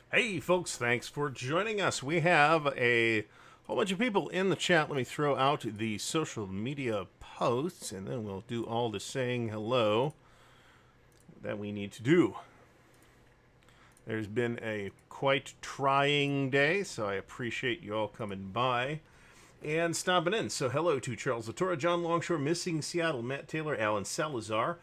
Hey folks, thanks for joining us. We have a whole bunch of people in the chat. Let me throw out the social media posts and then we'll do all the saying hello that we need to do. There's been a quite trying day, so I appreciate you all coming by and stopping in. So hello to Charles Latorre, John Longshore, Missing Seattle, Matt Taylor, Alan Salazar,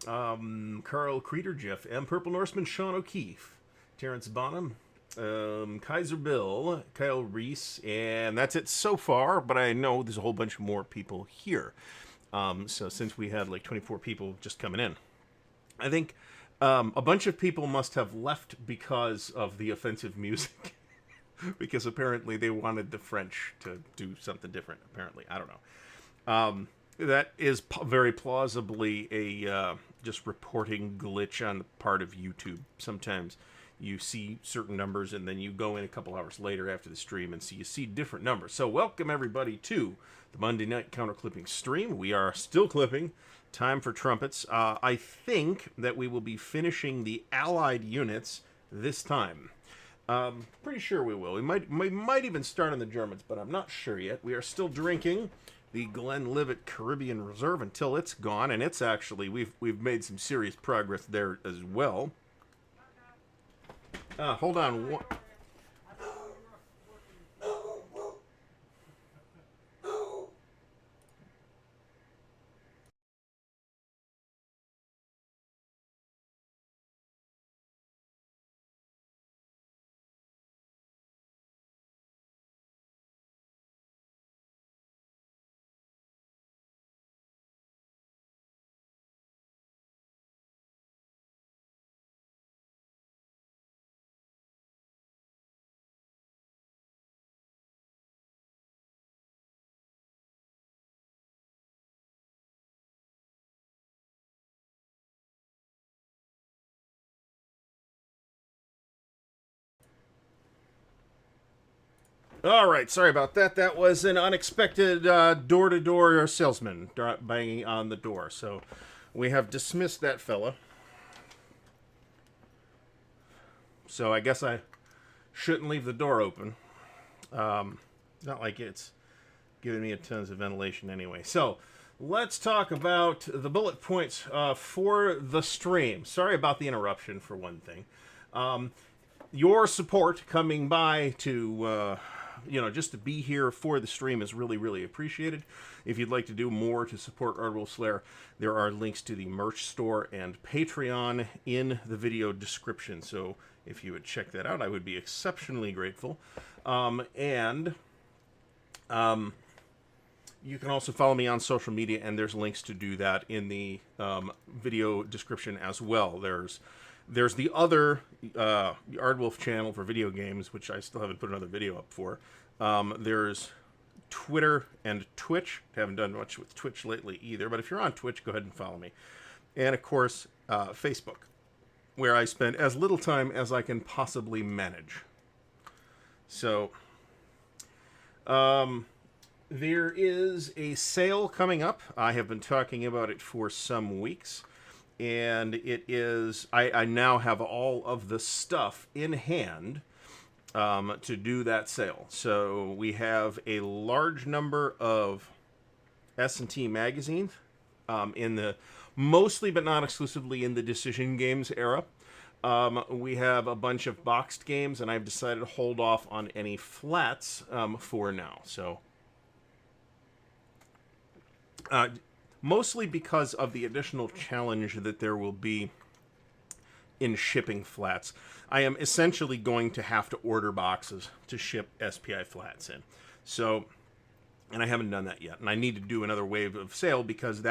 Carl Creeder, Jeff M. Purple Norseman, Sean O'Keefe, Terrence Bonham, Kaiser Bill, Kyle Reese, and that's it so far, but I know there's a whole bunch more people here. So since we had like 24 people just coming in, I think a bunch of people must have left because of the offensive music. because apparently they wanted the French to do something different. Apparently, I don't know. That is very plausibly a just reporting glitch on the part of YouTube. Sometimes you see certain numbers, and then you go in a couple hours later after the stream and you see different numbers. So welcome everybody to the Monday Night Counter Clipping stream. We are still clipping. Time for trumpets. I think that we will be finishing the allied units this time. Pretty sure we will. We might even start on the Germans, but I'm not sure yet. We are still drinking the Glenlivet Caribbean Reserve until it's gone, and it's actually we've made some serious progress there as well. Hold on. All right, sorry about that. That was an unexpected door-to-door salesman banging on the door. So we have dismissed that fella. So I guess I shouldn't leave the door open. Not like it's giving me a tons of ventilation anyway. So let's talk about the bullet points for the stream. Sorry about the interruption, for one thing. Your support coming by to... just to be here for the stream is really, really appreciated. If you'd like to do more to support Ardwulf Lair, there are links to the merch store and Patreon in the video description. So if you would check that out, I would be exceptionally grateful. And you can also follow me on social media, and there's links to do that in the video description as well. There's the other Ardwulf channel for video games, which I still haven't put another video up for. There's Twitter and Twitch. I haven't done much with Twitch lately either, but if you're on Twitch, go ahead and follow me. And, of course, Facebook, where I spend as little time as I can possibly manage. So, there is a sale coming up. I have been talking about it for some weeks. And it is, I now have all of the stuff in hand to do that sale. So we have a large number of S&T magazines in the, mostly but not exclusively in the Decision Games era. We have a bunch of boxed games, and I've decided to hold off on any flats for now. So... mostly because of the additional challenge that there will be in shipping flats. I am essentially going to have to order boxes to ship SPI flats in. So, and I haven't done that yet. And I need to do another wave of sale because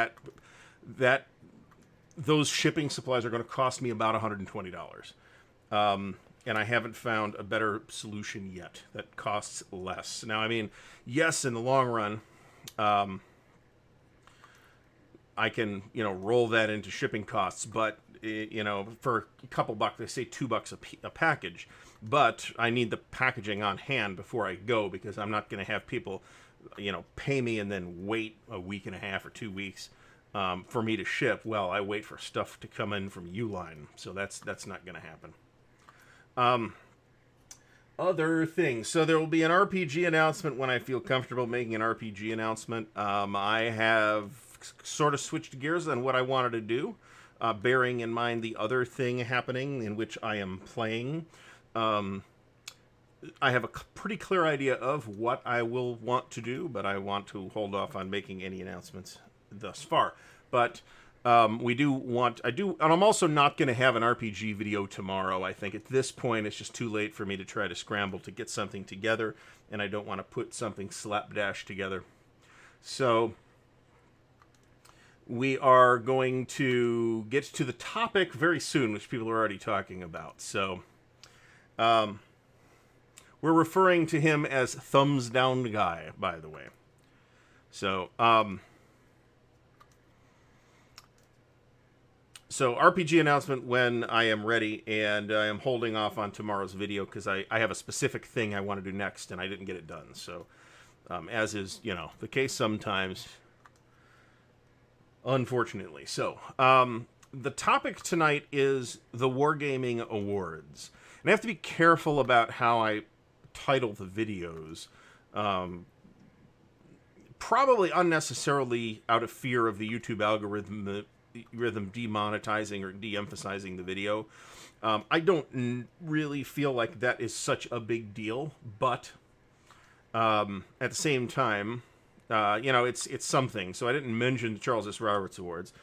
those shipping supplies are going to cost me about $120. And I haven't found a better solution yet that costs less. Now, I mean, yes, in the long run, I can, roll that into shipping costs, but, for a couple bucks, they say $2 a package, but I need the packaging on hand before I go because I'm not going to have people, pay me and then wait a week and a half or 2 weeks for me to ship. Well, I wait for stuff to come in from Uline, so that's not going to happen. Other things. So there will be an RPG announcement when I feel comfortable making an RPG announcement. I have sort of switched gears on what I wanted to do, bearing in mind the other thing happening in which I am playing. I have a pretty clear idea of what I will want to do, but I want to hold off on making any announcements thus far. But and I'm also not going to have an RPG video tomorrow. I think at this point it's just too late for me to try to scramble to get something together, and I don't want to put something slapdash together. So we are going to get to the topic very soon, which people are already talking about. So we're referring to him as Thumbs Down Guy, by the way. So, so RPG announcement when I am ready, and I am holding off on tomorrow's video because I have a specific thing I want to do next, and I didn't get it done. So, as is, the case sometimes, unfortunately. So, the topic tonight is the Wargaming Awards. And I have to be careful about how I title the videos. Probably unnecessarily out of fear of the YouTube algorithm demonetizing or de-emphasizing the video. I don't really feel like that is such a big deal, but at the same time, it's something. So I didn't mention the Charles S. Roberts Awards,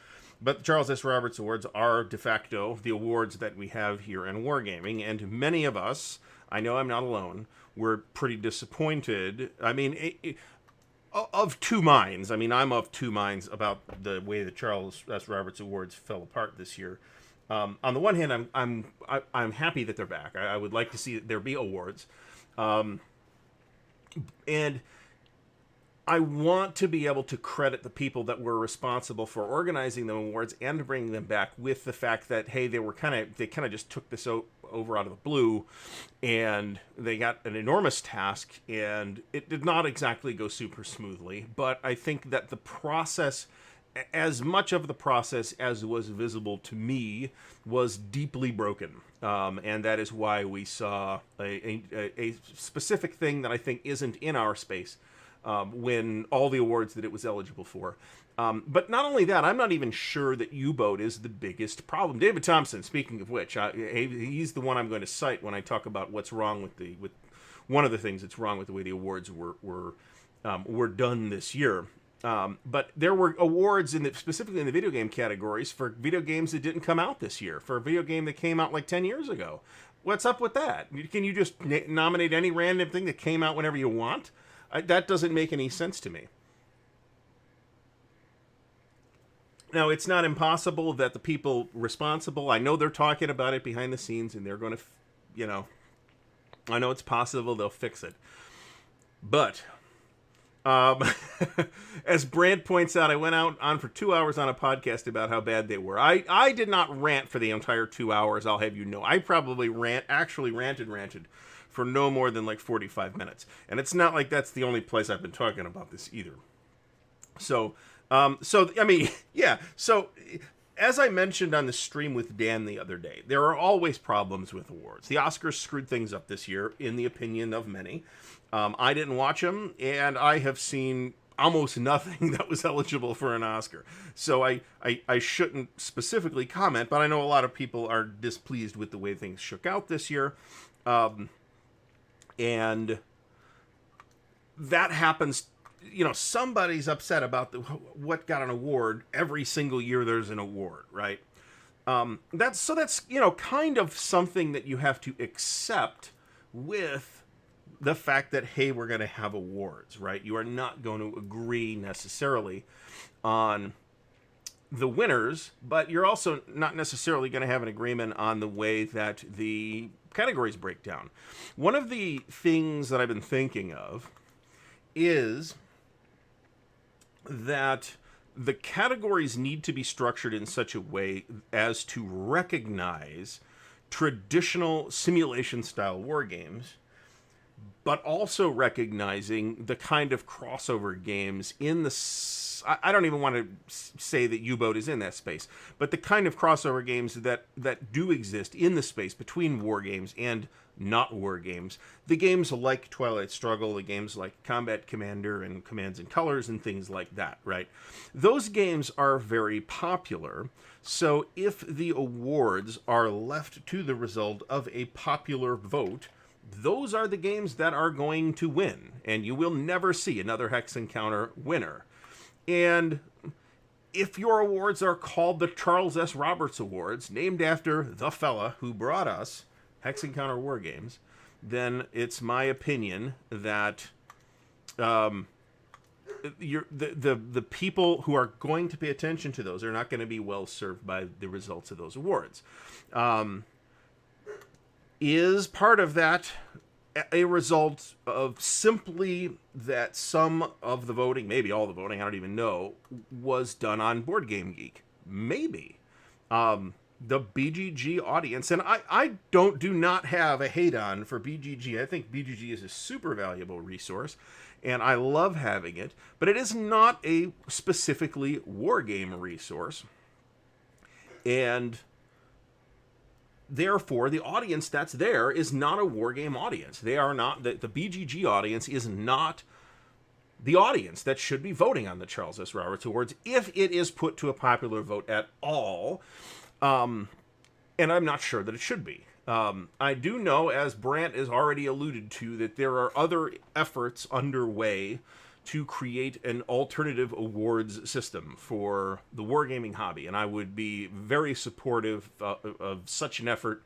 but the Charles S. Roberts Awards are de facto the awards that we have here in Wargaming, and many of us, I know I'm not alone, were pretty disappointed. I mean, of two minds. I mean, I'm of two minds about the way the Charles S. Roberts Awards fell apart this year. On the one hand, I'm happy that they're back. I would like to see there be awards, and I want to be able to credit the people that were responsible for organizing the awards and bringing them back with the fact that, hey, they kind of just took this over out of the blue, and they got an enormous task, and it did not exactly go super smoothly. But I think that the process, as much of the process as was visible to me, was deeply broken. And that is why we saw a specific thing that I think isn't in our space win all the awards that it was eligible for. But not only that, I'm not even sure that U-Boat is the biggest problem. David Thompson, speaking of which, he's the one I'm going to cite when I talk about what's wrong with one of the things that's wrong with the way the awards were done this year. But there were awards specifically in the video game categories for video games that didn't come out this year, for a video game that came out like 10 years ago. What's up with that? Can you just nominate any random thing that came out whenever you want? That doesn't make any sense to me. Now, it's not impossible that the people responsible, I know they're talking about it behind the scenes, and they're going to, I know it's possible they'll fix it. But, as Brant points out, I went on for 2 hours on a podcast about how bad they were. I did not rant for the entire 2 hours, I'll have you know. I probably ranted for no more than like 45 minutes. And it's not like that's the only place I've been talking about this either. So I mean, yeah. So as I mentioned on the stream with Dan the other day, there are always problems with awards. The Oscars screwed things up this year, in the opinion of many. I didn't watch them, and I have seen almost nothing that was eligible for an Oscar. So I shouldn't specifically comment, but I know a lot of people are displeased with the way things shook out this year. And that happens, somebody's upset about what got an award. Every single year there's an award, right? That's kind of something that you have to accept with the fact that, hey, we're going to have awards, right? You are not going to agree necessarily on the winners, but you're also not necessarily going to have an agreement on the way that the categories break down. One of the things that I've been thinking of is that the categories need to be structured in such a way as to recognize traditional simulation-style war games, but also recognizing the kind of crossover games in the... I don't even want to say that U-Boat is in that space, but the kind of crossover games that do exist in the space between war games and not war games. The games like Twilight Struggle, the games like Combat Commander and Commands and Colors and things like that, right? Those games are very popular. So if the awards are left to the result of a popular vote, those are the games that are going to win, and you will never see another Hex Encounter winner. And if your awards are called the Charles S. Roberts Awards, named after the fella who brought us Hex Encounter War Games, then it's my opinion that the people who are going to pay attention to those are not going to be well served by the results of those awards. Is part of that a result of simply that some of the voting, maybe all the voting, I don't even know, was done on Board Game Geek. Maybe. The BGG audience, and I do not have a hate on for BGG. I think BGG is a super valuable resource, and I love having it, but it is not a specifically wargame resource. And therefore, the audience that's there is not a wargame audience. They are not, the BGG audience is not the audience that should be voting on the Charles S. Roberts Awards if it is put to a popular vote at all. And I'm not sure that it should be. I do know, as Brant has already alluded to, that there are other efforts underway to create an alternative awards system for the wargaming hobby, and I would be very supportive of such an effort,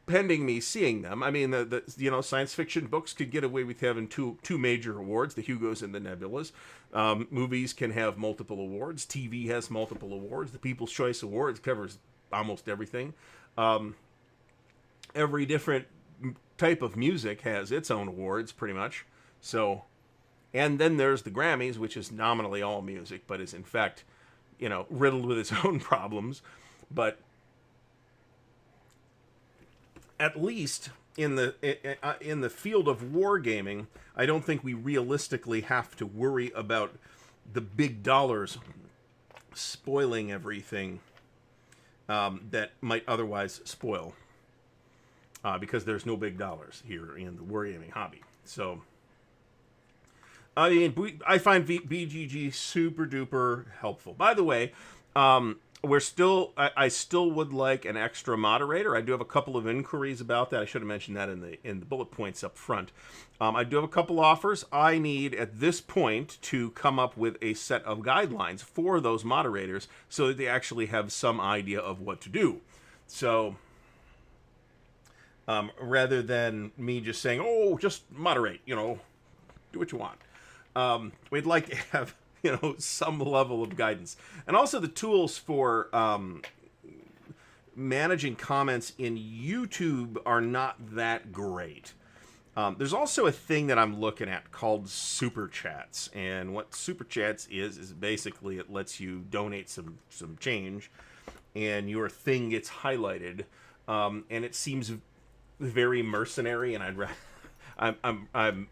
pending me seeing them. I mean, the science fiction books could get away with having two major awards, the Hugos and the Nebulas. Movies can have multiple awards. TV has multiple awards. The People's Choice Awards covers almost everything. Every different type of music has its own awards, pretty much. So, and then there's the Grammys, which is nominally all music, but is in fact, riddled with its own problems. But at least in the field of wargaming, I don't think we realistically have to worry about the big dollars spoiling everything that might otherwise spoil, because there's no big dollars here in the wargaming hobby. So, I mean, I find BGG super duper helpful. By the way, I still would like an extra moderator. I do have a couple of inquiries about that. I should have mentioned that in the bullet points up front. I do have a couple offers. I need, at this point, to come up with a set of guidelines for those moderators so that they actually have some idea of what to do. So, rather than me just saying, oh, just moderate, do what you want. We'd like to have, some level of guidance. And also the tools for managing comments in YouTube are not that great. There's also a thing that I'm looking at called Super Chats. And what Super Chats is basically it lets you donate some change, and your thing gets highlighted. And it seems very mercenary, and I'm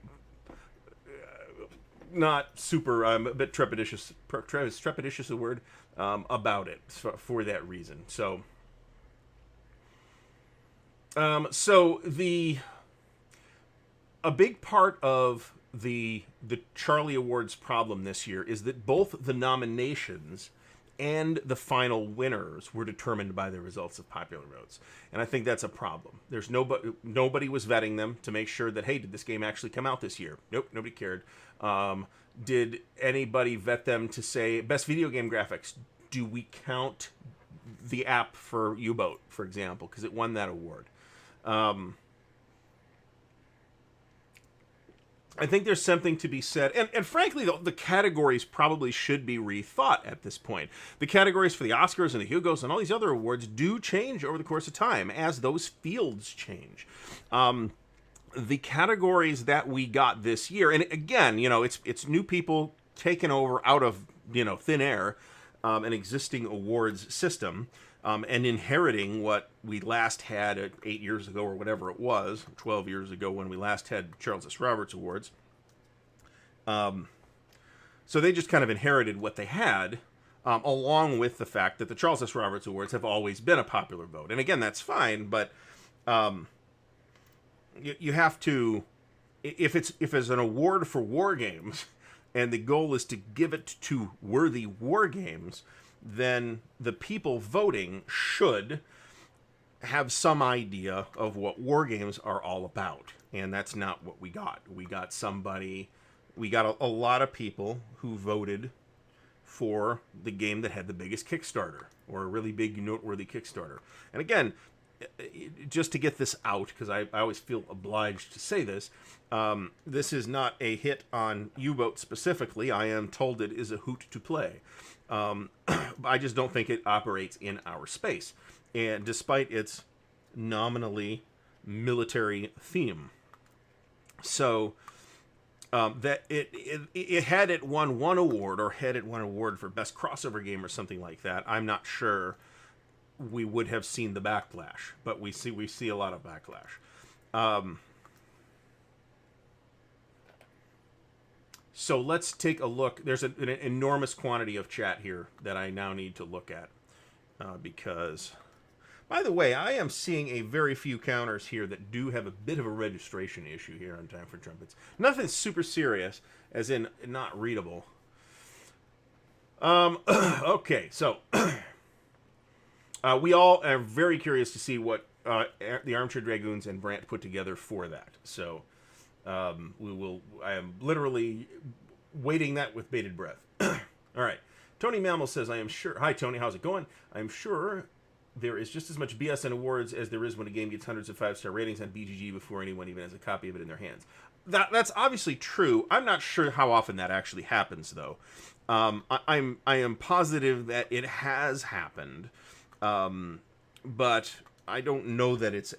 not super. I'm a bit trepidatious. Trepidatious a word about it for that reason. So, a big part of the Charlie Awards problem this year is that both the nominations and the final winners were determined by the results of popular votes, and I think that's a problem. There's nobody was vetting them to make sure that, hey, did this game actually come out this year? Nope, nobody cared. Did anybody vet them to say best video game graphics? Do we count the app for U-Boat, for example, because it won that award? I think there's something to be said, and frankly, the categories probably should be rethought at this point. The categories for the Oscars and the Hugos and all these other awards do change over the course of time as those fields change. The categories that we got this year, and again, it's new people taken over out of thin air, an existing awards system, and inheriting what we last had 8 years ago or whatever it was, 12 years ago when we last had Charles S. Roberts Awards. So they just kind of inherited what they had, along with the fact that the Charles S. Roberts Awards have always been a popular vote. And again, that's fine, but you have to, if it's an award for war games, and the goal is to give it to worthy war games, then the people voting should have some idea of what war games are all about. And that's not what we got. We got a lot of people who voted for the game that had the biggest Kickstarter, or a really big noteworthy Kickstarter. And again, just to get this out, because I always feel obliged to say this, this is not a hit on U-Boat specifically. I am told it is a hoot to play. I just don't think it operates in our space. And despite its nominally military theme. So that it had it won one award, or had it won an award for best crossover game or something like that. I'm not sure we would have seen the backlash, but we see a lot of backlash. So let's take a look. There's an enormous quantity of chat here that I now need to look at because, by the way, I am seeing a very few counters here that do have a bit of a registration issue here on Time for Trumpets. Nothing super serious, as in not readable. Okay, so we all are very curious to see what the Armchair Dragoons and Brant put together for that. So we will. I am literally waiting that with bated breath. All right. Tony Mammal says, "I am sure." Hi, Tony. How's it going? I am sure there is just as much BS in awards as there is when a game gets hundreds of 5-star ratings on BGG before anyone even has a copy of it in their hands. That's obviously true. I'm not sure how often that actually happens, though. I am positive that it has happened, but I don't know that it's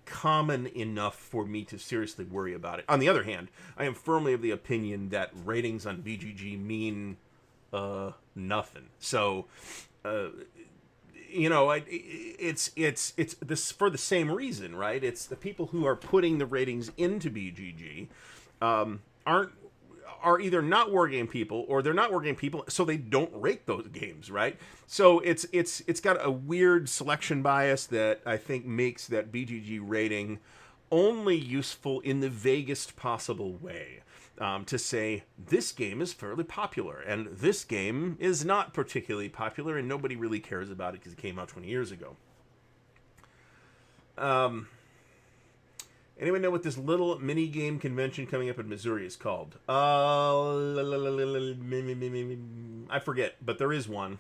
common enough for me to seriously worry about it. On the other hand, I am firmly of the opinion that ratings on BGG mean nothing. So, it's this for the same reason, right? It's the people who are putting the ratings into BGG are either not wargame people, or they're not wargame people, so they don't rate those games, right? So it's got a weird selection bias that I think makes that BGG rating only useful in the vaguest possible way. To say, this game is fairly popular, and this game is not particularly popular, and nobody really cares about it because it came out 20 years ago. Anyone know what this little mini-game convention coming up in Missouri is called? I forget, but there is one.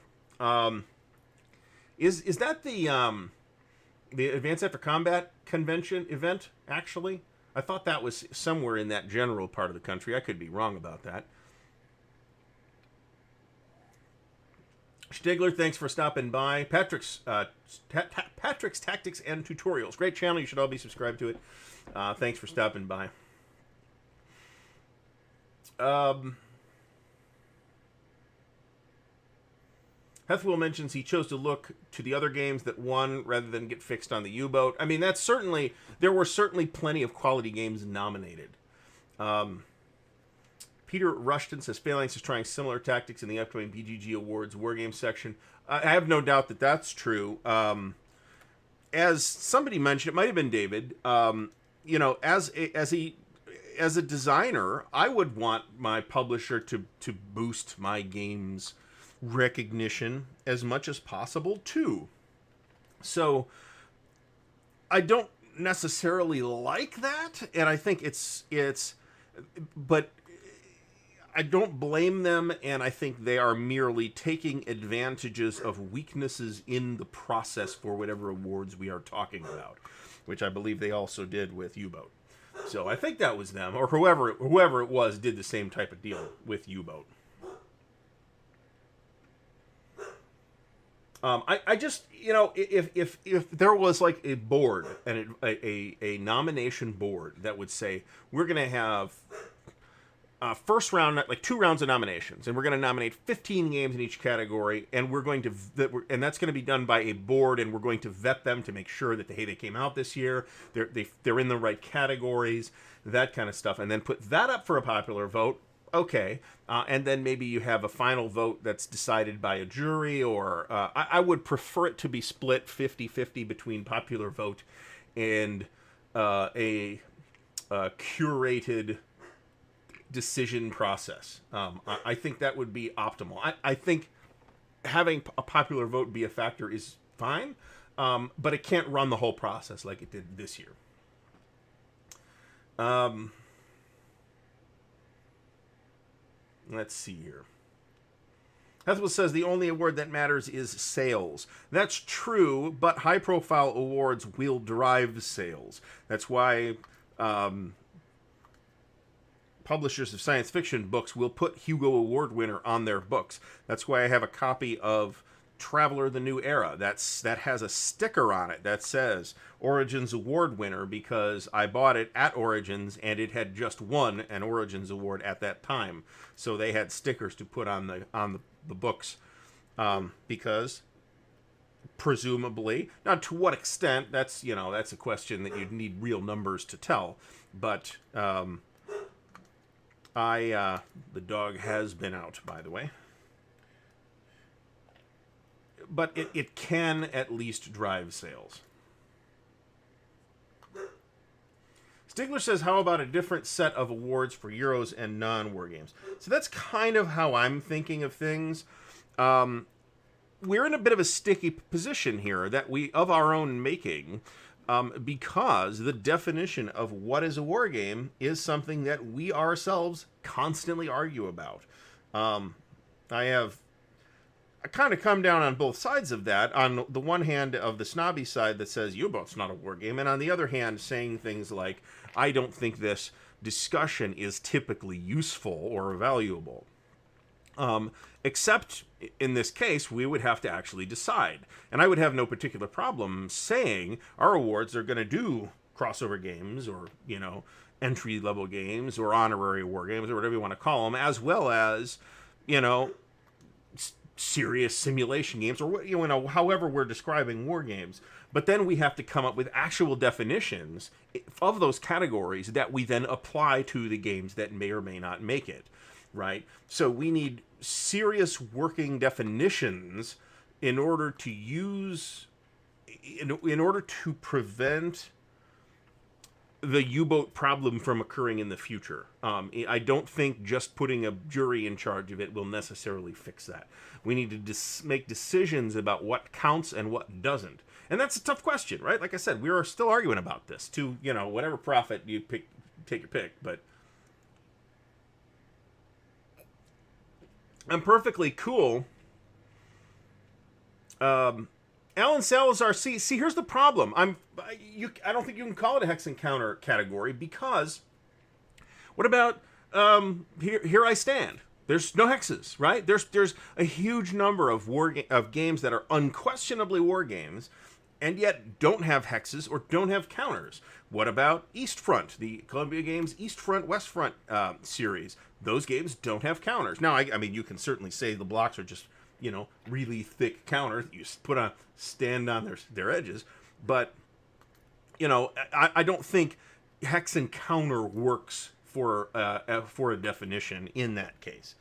Is that the Advanced After Combat convention event, actually? I thought that was somewhere in that general part of the country. I could be wrong about that. Stigler, thanks for stopping by. Patrick's Tactics and Tutorials. Great channel. You should all be subscribed to it. Thanks for stopping by. Hethwell mentions he chose to look to the other games that won rather than get fixed on the U-boat. I mean, there were certainly plenty of quality games nominated. Peter Rushton says Phalanx is trying similar tactics in the upcoming BGG Awards Wargame section. I have no doubt that that's true. As somebody mentioned, it might have been David. As a designer, I would want my publisher to boost my game's recognition as much as possible too. So I don't necessarily like that, and I think it's but I don't blame them, and I think they are merely taking advantages of weaknesses in the process for whatever awards we are talking about, which I believe they also did with U-Boat. So I think that was them, or whoever it was did the same type of deal with U-Boat. I just, if there was like a board and a nomination board that would say, we're going to have first round, like 2 rounds of nominations, and we're going to nominate 15 games in each category, and and that's going to be done by a board, and we're going to vet them to make sure that they came out this year, they're in the right categories, that kind of stuff, and then put that up for a popular vote. Okay, and then maybe you have a final vote that's decided by a jury, or I would prefer it to be split 50-50 between popular vote and a curated decision process. I think that would be optimal. I think having a popular vote be a factor is fine, but it can't run the whole process like it did this year. Let's see here. Hethwell says the only award that matters is sales. That's true, but high-profile awards will drive sales. That's why publishers of science fiction books will put Hugo Award winner on their books. That's why I have a copy of Traveler: The New Era. That has a sticker on it that says Origins Award winner, because I bought it at Origins and it had just won an Origins Award at that time. So they had stickers to put on the books, because presumably, now to what extent, that's a question that you'd need real numbers to tell. But the dog has been out, by the way. But it can at least drive sales. Stigler says, how about a different set of awards for Euros and non-war games? So that's kind of how I'm thinking of things. We're in a bit of a sticky position here that we, of our own making, because the definition of what is a war game is something that we ourselves constantly argue about. I kind of come down on both sides of that. On the one hand, of the snobby side that says U-Boat's not a war game, and on the other hand, saying things like, I don't think this discussion is typically useful or valuable. Except in this case, we would have to actually decide. And I would have no particular problem saying our awards are going to do crossover games, or, entry-level games, or honorary war games, or whatever you want to call them, as well as, serious simulation games, or however we're describing war games. But then we have to come up with actual definitions of those categories that we then apply to the games that may or may not make it, right? So we need serious working definitions in order to use, in order to prevent the U-boat problem from occurring in the future. I don't think just putting a jury in charge of it will necessarily fix that. We need to make decisions about what counts and what doesn't. And that's a tough question, right? Like I said, we are still arguing about this to, whatever profit you pick, take your pick. But I'm perfectly cool. Alan Salazar, see, here's the problem. I don't think you can call it a hex encounter category, because what about Here I Stand? There's no hexes, right? There's a huge number of games that are unquestionably war games, and yet don't have hexes or don't have counters. What about East Front, the Columbia Games East Front, West Front series? Those games don't have counters. Now, I mean, you can certainly say the blocks are just, really thick counters. You put a stand on their edges. But, I don't think hex and counter works for a definition in that case.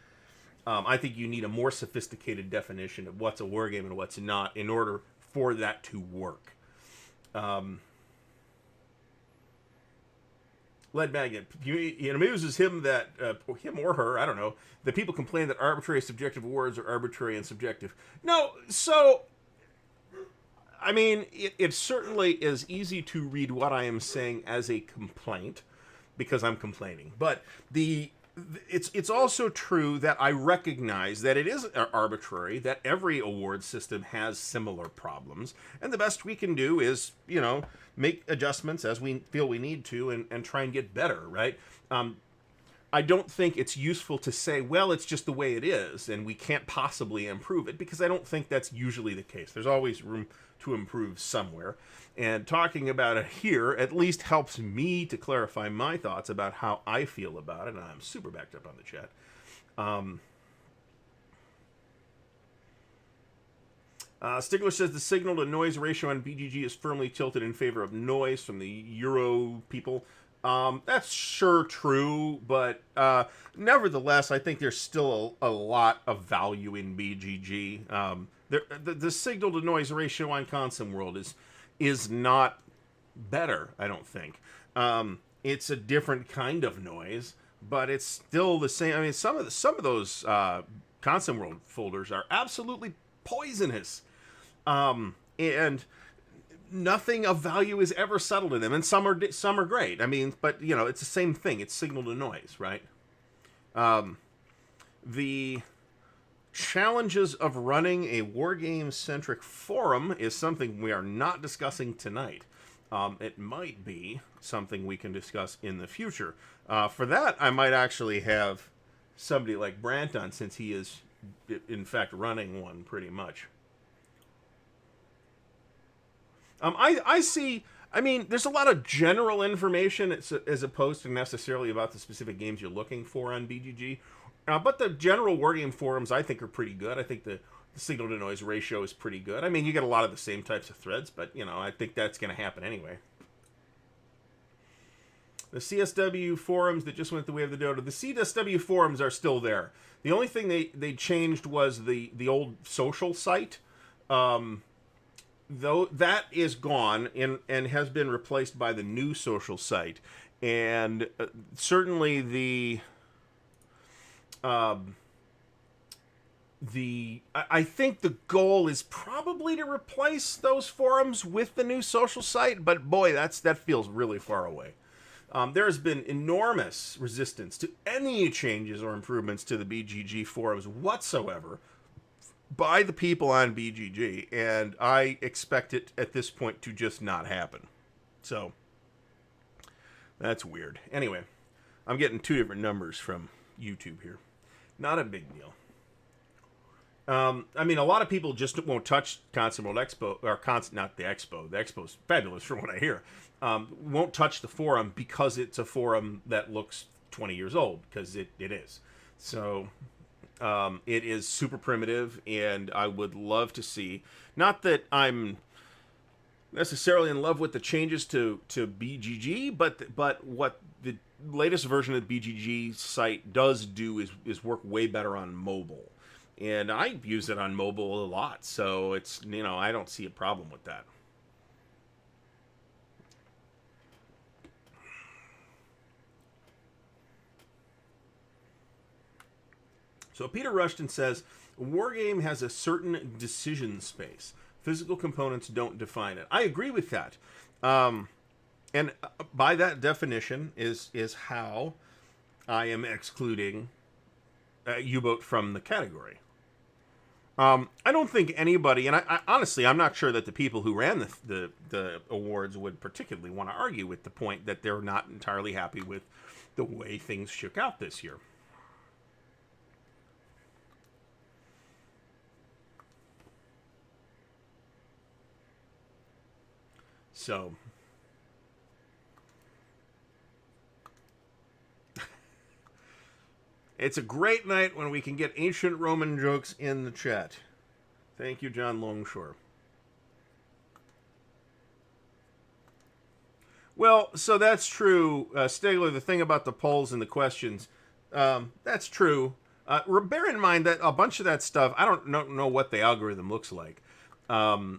I think you need a more sophisticated definition of what's a war game and what's not in order for that to work. Lead Magnet, it amuses him that, him or her, I don't know, that people complain that arbitrary subjective awards are arbitrary and subjective. No, so, I mean, it certainly is easy to read what I am saying as a complaint, because I'm complaining. But it's also true that I recognize that it is arbitrary, that every award system has similar problems, and the best we can do is, make adjustments as we feel we need to and try and get better, right? I don't think it's useful to say, well, it's just the way it is, and we can't possibly improve it, because I don't think that's usually the case. There's always room to improve somewhere. And talking about it here at least helps me to clarify my thoughts about how I feel about it, and I'm super backed up on the chat. Stigler says the signal to noise ratio on BGG is firmly tilted in favor of noise from the Euro people. That's sure true, but nevertheless, I think there's still a lot of value in BGG. The signal to noise ratio on Consum World is not better, I don't think. It's a different kind of noise, but it's still the same. I mean, some of those Consum World folders are absolutely poisonous. And nothing of value is ever settled in them, and some are great. I mean, but it's the same thing. It's signal to noise, right? The challenges of running a wargame-centric forum is something we are not discussing tonight. It might be something we can discuss in the future. For that, I might actually have somebody like Brant on, since he is, in fact, running one pretty much. I see. I mean, there's a lot of general information as opposed to necessarily about the specific games you're looking for on BGG. But the general wargame forums, I think, are pretty good. I think the signal to noise ratio is pretty good. I mean, you get a lot of the same types of threads, but I think that's going to happen anyway. The CSW forums that just went the way of the dodo. The CSW forums are still there. The only thing they changed was the old social site. Though that is gone and has been replaced by the new social site. And certainly I think the goal is probably to replace those forums with the new social site, but boy, that feels really far away. There has been enormous resistance to any changes or improvements to the BGG forums whatsoever by the people on BGG, and I expect it at this point to just not happen. So, that's weird. Anyway, I'm getting two different numbers from YouTube here. Not a big deal. I mean, a lot of people just won't touch Constant World Expo, or not the Expo. The Expo's fabulous from what I hear. Won't touch the forum because it's a forum that looks 20 years old, because it is. So, it is super primitive, and I would love to see, not that I'm necessarily in love with the changes to BGG, but what the latest version of the BGG site does do is work way better on mobile. And I use it on mobile a lot, so it's, I don't see a problem with that. So Peter Rushton says, a wargame has a certain decision space. Physical components don't define it. I agree with that. And by that definition is how I am excluding U-Boat from the category. I don't think anybody, and I honestly, I'm not sure that the people who ran the awards would particularly want to argue with the point that they're not entirely happy with the way things shook out this year. So, it's a great night when we can get ancient Roman jokes in the chat. Thank you, John Longshore. Well, so that's true, Stigler. The thing about the polls and the questions, that's true. Bear in mind that a bunch of that stuff, I don't know what the algorithm looks like. I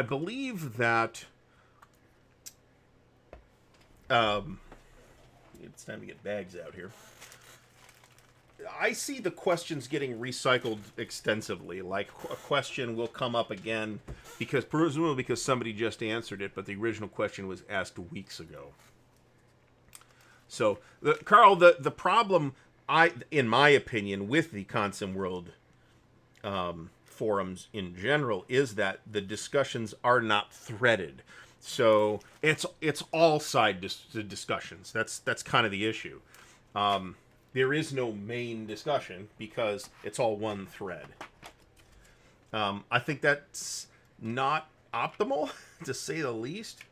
believe that it's time to get bags out here. I see the questions getting recycled extensively. Like, a question will come up again presumably because somebody just answered it, but the original question was asked weeks ago. So, Carl, the problem, in my opinion, with the Constant World forums in general is that the discussions are not threaded. So it's all side discussions. That's kind of the issue. There is no main discussion because it's all one thread. I think that's not optimal, to say the least.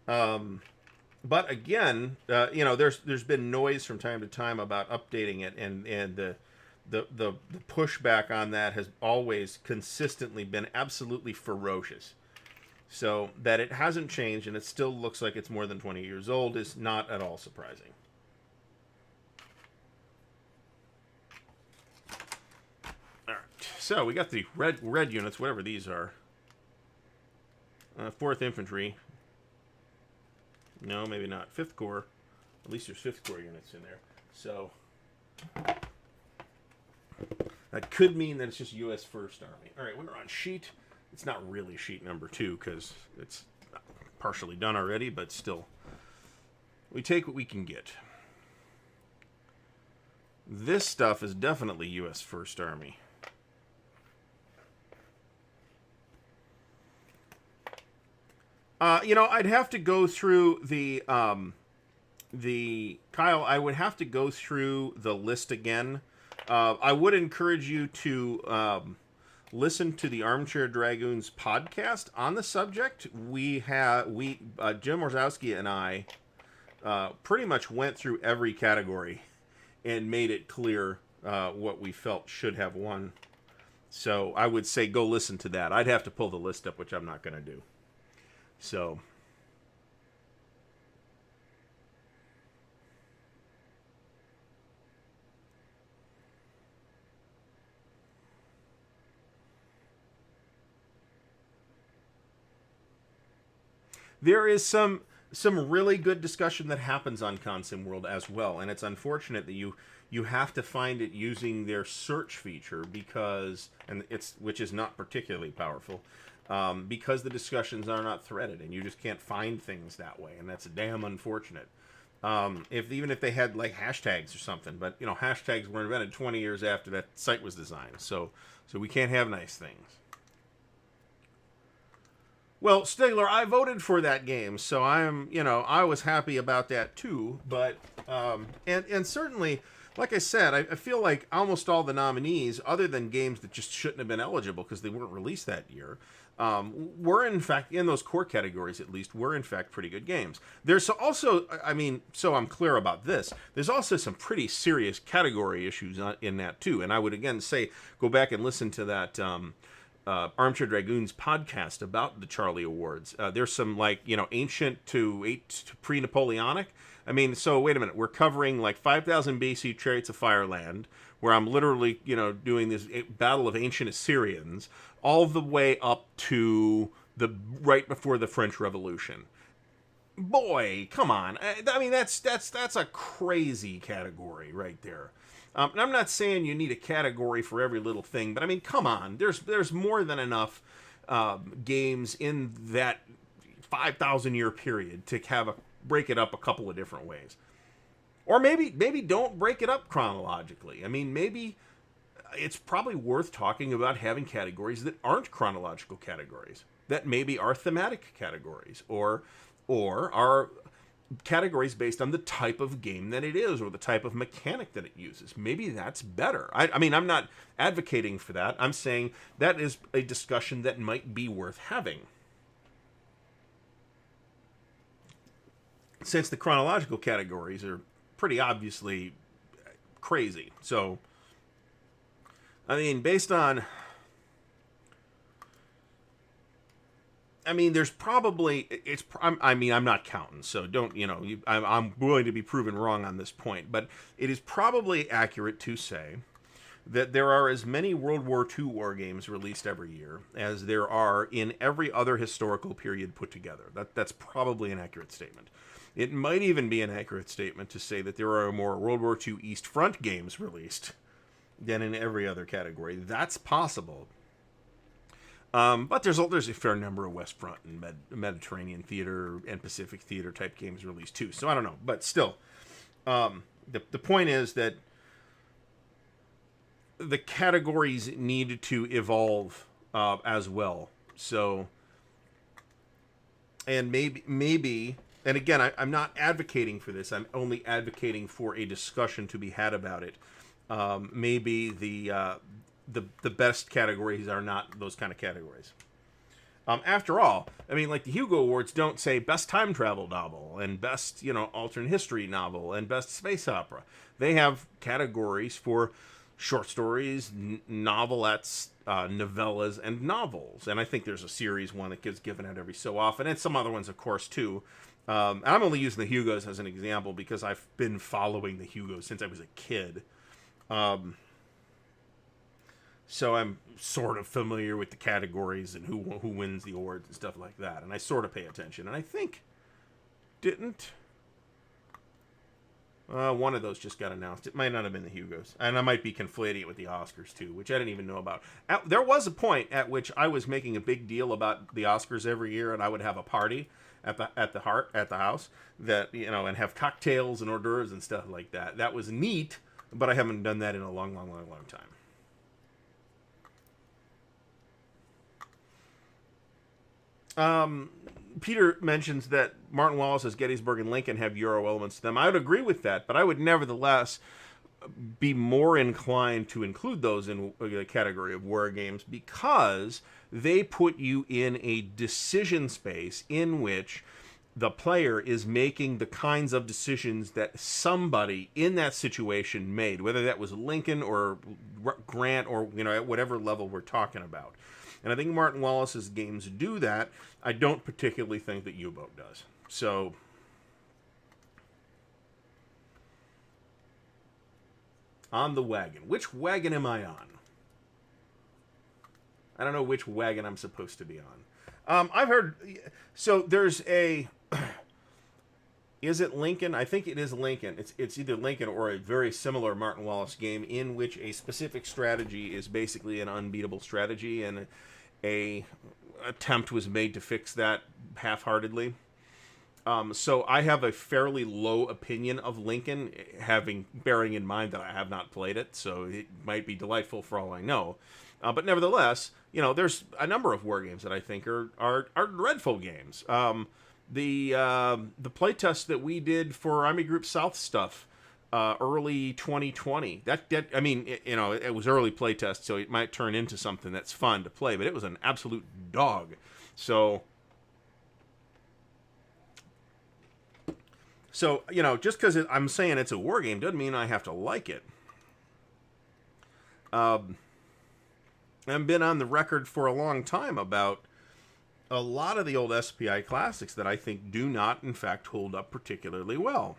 But again, there's been noise from time to time about updating it, and the pushback on that has always consistently been absolutely ferocious. So that it hasn't changed and it still looks like it's more than 20 years old is not at all surprising. All right, so we got the red units, whatever these are. 4th Infantry. No, maybe not. 5th Corps. At least there's 5th Corps units in there. So that could mean that it's just U.S. First Army. All right, we're on sheet. It's not really sheet number 2 because it's partially done already, but still. We take what we can get. This stuff is definitely U.S. First Army. I'd have to go through the Kyle, I would have to go through the list again. I would encourage you to listen to the Armchair Dragoons podcast on the subject. Jim Orzowski and I pretty much went through every category and made it clear what we felt should have won. So I would say go listen to that. I'd have to pull the list up, which I'm not going to do. So there is some really good discussion that happens on Consim World as well, and it's unfortunate that you have to find it using their search feature which is not particularly powerful, because the discussions are not threaded and you just can't find things that way, and that's damn unfortunate. Even if they had like hashtags or something, but hashtags were invented 20 years after that site was designed, so we can't have nice things. Well, Stigler, I voted for that game, so I was happy about that too. But and certainly, like I said, I feel like almost all the nominees, other than games that just shouldn't have been eligible because they weren't released that year, were in fact, in those core categories at least, were in fact pretty good games. There's also, so I'm clear about this, there's also some pretty serious category issues in that too. And I would again say, go back and listen to that Armchair Dragoons podcast about the Charlie Awards. There's some ancient to pre-Napoleonic. So wait a minute, we're covering like 5,000 BC Chariots of Fireland, where I'm literally doing this battle of ancient Assyrians, all the way up to the right before the French Revolution. Boy, come on! That's a crazy category right there. And I'm not saying you need a category for every little thing, but come on. There's more than enough games in that 5,000 year period to break it up a couple of different ways. Or maybe don't break it up chronologically. Maybe it's probably worth talking about having categories that aren't chronological categories, that maybe are thematic categories, or are categories based on the type of game that it is or the type of mechanic that it uses. Maybe that's better. I'm not advocating for that. I'm saying that is a discussion that might be worth having. Since the chronological categories are pretty obviously crazy. So, based on... there's probably I'm not counting, so don't I'm willing to be proven wrong on this point, but it is probably accurate to say that there are as many World War II war games released every year as there are in every other historical period put together. That's probably an accurate statement. It might even be an accurate statement to say that there are more World War II East Front games released than in every other category. That's possible. But there's a fair number of West Front and Mediterranean theater and Pacific theater type games released too. So I don't know, but still, the point is that the categories need to evolve as well. So, and maybe, and again, I'm not advocating for this. I'm only advocating for a discussion to be had about it. Maybe the best categories are not those kind of categories. After all, like the Hugo Awards don't say best time travel novel and best, alternate history novel and best space opera. They have categories for short stories, novelettes, novellas, and novels. And I think there's a series one that gets given out every so often, and some other ones, of course, too. And I'm only using the Hugos as an example because I've been following the Hugos since I was a kid. So I'm sort of familiar with the categories and who wins the awards and stuff like that. And I sort of pay attention. And I think, one of those just got announced. It might not have been the Hugos. And I might be conflating it with the Oscars, too, which I didn't even know about. There was a point at which I was making a big deal about the Oscars every year, and I would have a party at the house that, and have cocktails and hors d'oeuvres and stuff like that. That was neat, but I haven't done that in a long time. Peter mentions that Martin Wallace's Gettysburg and Lincoln have Euro elements to them. I would agree with that, but I would nevertheless be more inclined to include those in the category of war games because they put you in a decision space in which the player is making the kinds of decisions that somebody in that situation made, whether that was Lincoln or Grant or, at whatever level we're talking about. And I think Martin Wallace's games do that. I don't particularly think that U-Boat does. So on the wagon. Which wagon am I on? I don't know which wagon I'm supposed to be on. I've heard... So there's a... Is it Lincoln? I think it is Lincoln. It's either Lincoln or a very similar Martin Wallace game in which a specific strategy is basically an unbeatable strategy, and a attempt was made to fix that half-heartedly. So I have a fairly low opinion of Lincoln, bearing in mind that I have not played it, so it might be delightful for all I know. But nevertheless, there's a number of war games that I think are dreadful games. The playtest that we did for Army Group South stuff early 2020, it was early playtest, so it might turn into something that's fun to play, but it was an absolute dog. So just because I'm saying it's a war game doesn't mean I have to like it. I've been on the record for a long time about a lot of the old SPI classics that I think do not, in fact, hold up particularly well.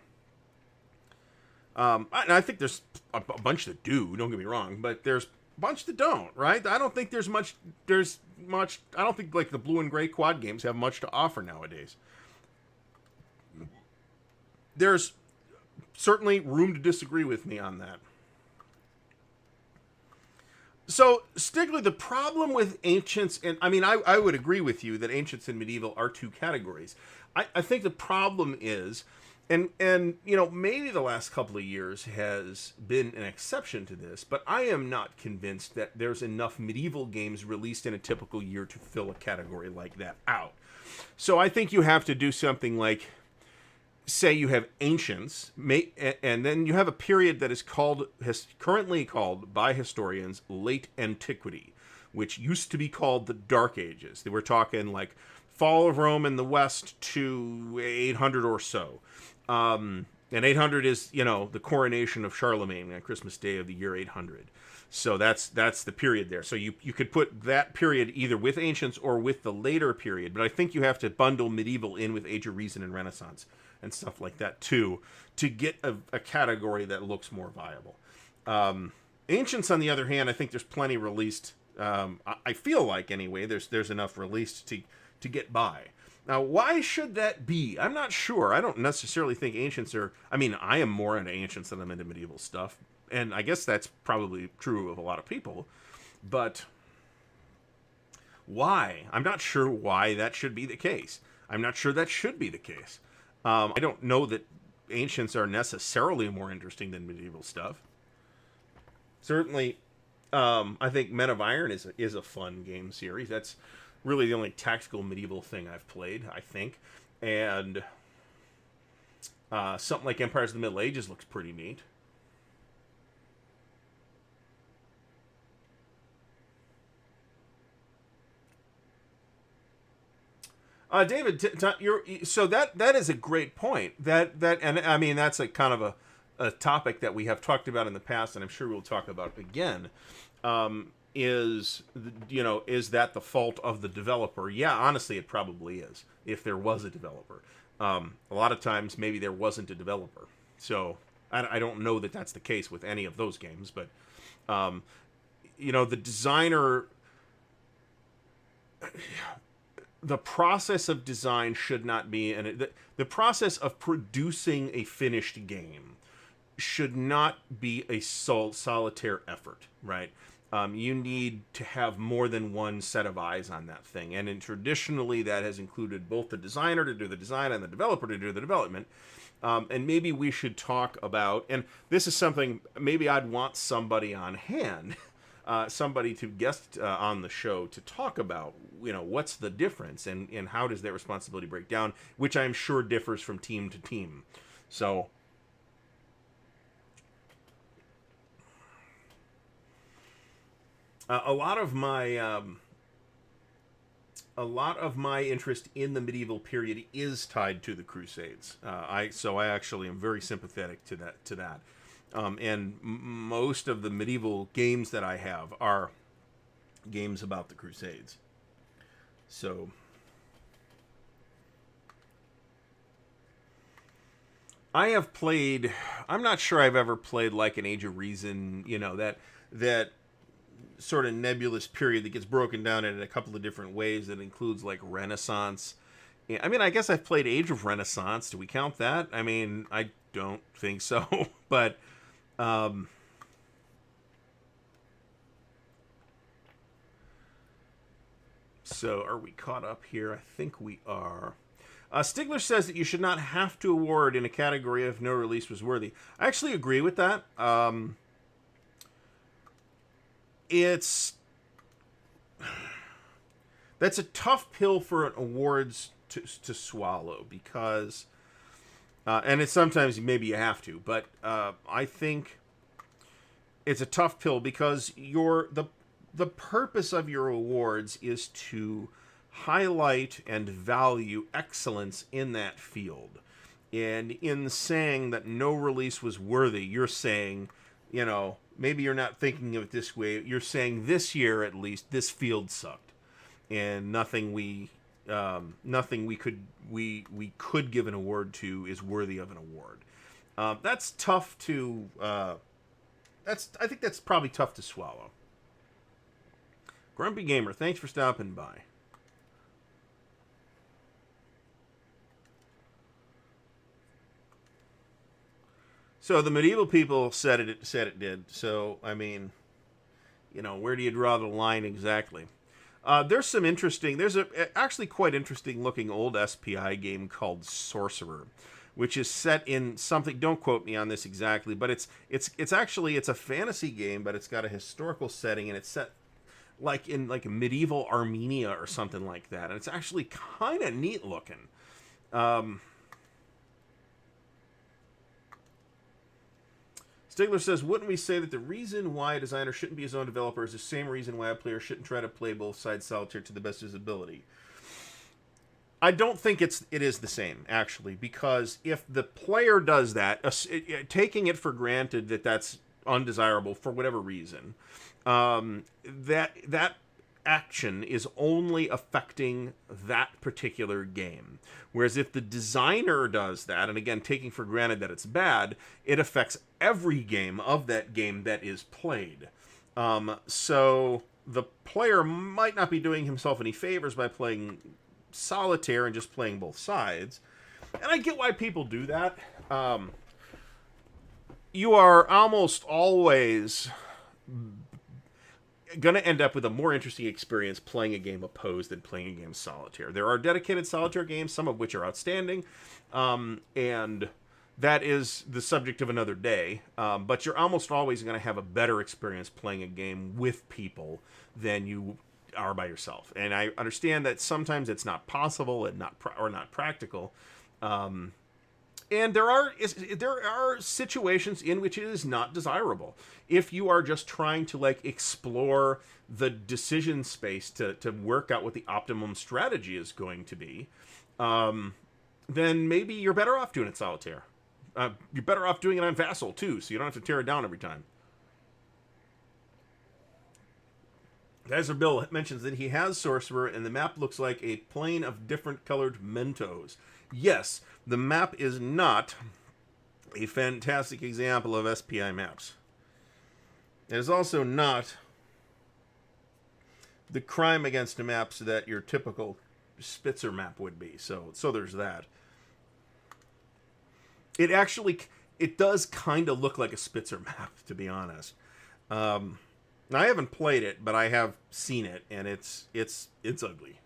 And I think there's a bunch that do, don't get me wrong, but there's a bunch that don't, right? I don't think there's much, I don't think, like, the blue and gray quad games have much to offer nowadays. There's certainly room to disagree with me on that. So, Stigler, the problem with Ancients, and I would agree with you that Ancients and Medieval are two categories. I think the problem is, and maybe the last couple of years has been an exception to this, but I am not convinced that there's enough medieval games released in a typical year to fill a category like that out. So I think you have to do something like, say you have Ancients, and then you have a period that is currently called by historians Late Antiquity, which used to be called the Dark Ages. They were talking like fall of Rome in the West to 800 or so. And 800 is, the coronation of Charlemagne on Christmas Day of the year 800. So that's the period there. So you could put that period either with Ancients or with the later period, but I think you have to bundle medieval in with Age of Reason and Renaissance and stuff like that too, to get a category that looks more viable. Ancients, on the other hand, I think there's plenty released. I feel like, anyway, there's enough released to get by. Now, why should that be? I'm not sure. I don't necessarily think Ancients are... I am more into Ancients than I'm into medieval stuff, and I guess that's probably true of a lot of people, but why? I'm not sure why that should be the case. I'm not sure that should be the case. I don't know that Ancients are necessarily more interesting than medieval stuff. Certainly, I think Men of Iron is a fun game series. That's really the only tactical medieval thing I've played, I think. And something like Empires of the Middle Ages looks pretty neat. David, so that is a great point. That that's a kind of a topic that we have talked about in the past, and I'm sure we'll talk about again. Is that the fault of the developer? Yeah, honestly, it probably is. If there was a developer, a lot of times maybe there wasn't a developer. So I don't know that that's the case with any of those games, but the designer. The process of design should not be, and the process of producing a finished game should not be a solitaire effort, right? You need to have more than one set of eyes on that thing, and traditionally that has included both the designer to do the design and the developer to do the development. And maybe we should talk about, and this is something maybe I'd want somebody on hand. Somebody to guest on the show to talk about, what's the difference and how does that responsibility break down, which I'm sure differs from team to team. So, A lot of my interest in the medieval period is tied to the Crusades. I actually am very sympathetic to that. And most of the medieval games that I have are games about the Crusades. So I have played. I'm not sure I've ever played like an Age of Reason. That sort of nebulous period that gets broken down in a couple of different ways that includes like Renaissance. I mean, I guess I've played Age of Renaissance. Do we count that? I mean, I don't think so. But so are we caught up here? I think we are. Stigler says that you should not have to award in a category if no release was worthy. I actually agree with that. That's a tough pill for awards to swallow because, and it's sometimes maybe you have to, but I think it's a tough pill because the purpose of your awards is to highlight and value excellence in that field. And in saying that no release was worthy, you're saying, maybe you're not thinking of it this way. You're saying this year, at least, this field sucked. And nothing we could give an award to is worthy of an award. That's tough to, I think that's probably tough to swallow. Grumpy Gamer, thanks for stopping by. So the medieval people said it did. So I mean, where do you draw the line exactly? There's some interesting. There's actually quite interesting looking old SPI game called Sorcerer, which is set in something. Don't quote me on this exactly, but it's a fantasy game, but it's got a historical setting and it's set like in like medieval Armenia or something like that, and it's actually kind of neat looking. Stigler says, wouldn't we say that the reason why a designer shouldn't be his own developer is the same reason why a player shouldn't try to play both sides solitaire to the best of his ability? I don't think it is the same, actually, because if the player does that, taking it for granted that that's undesirable for whatever reason, that action is only affecting that particular game. Whereas if the designer does that, and again, taking for granted that it's bad, it affects every game of that game that is played. So the player might not be doing himself any favors by playing solitaire and just playing both sides. And I get why people do that. You are almost always going to end up with a more interesting experience playing a game opposed than playing a game solitaire. There are dedicated solitaire games, some of which are outstanding, and that is the subject of another day. But you're almost always going to have a better experience playing a game with people than you are by yourself. And I understand that sometimes it's not possible and not practical. And there are situations in which it is not desirable. If you are just trying to explore the decision space to work out what the optimum strategy is going to be, then maybe you're better off doing it solitaire. You're better off doing it on Vassal too, so you don't have to tear it down every time. Geyser Bill mentions that he has Sorcerer, and the map looks like a plane of different colored Mentos. Yes, the map is not a fantastic example of SPI maps. It is also not the crime against the maps that your typical Spitzer map would be. So there's that. It does kind of look like a Spitzer map, to be honest. I haven't played it, but I have seen it, and it's ugly.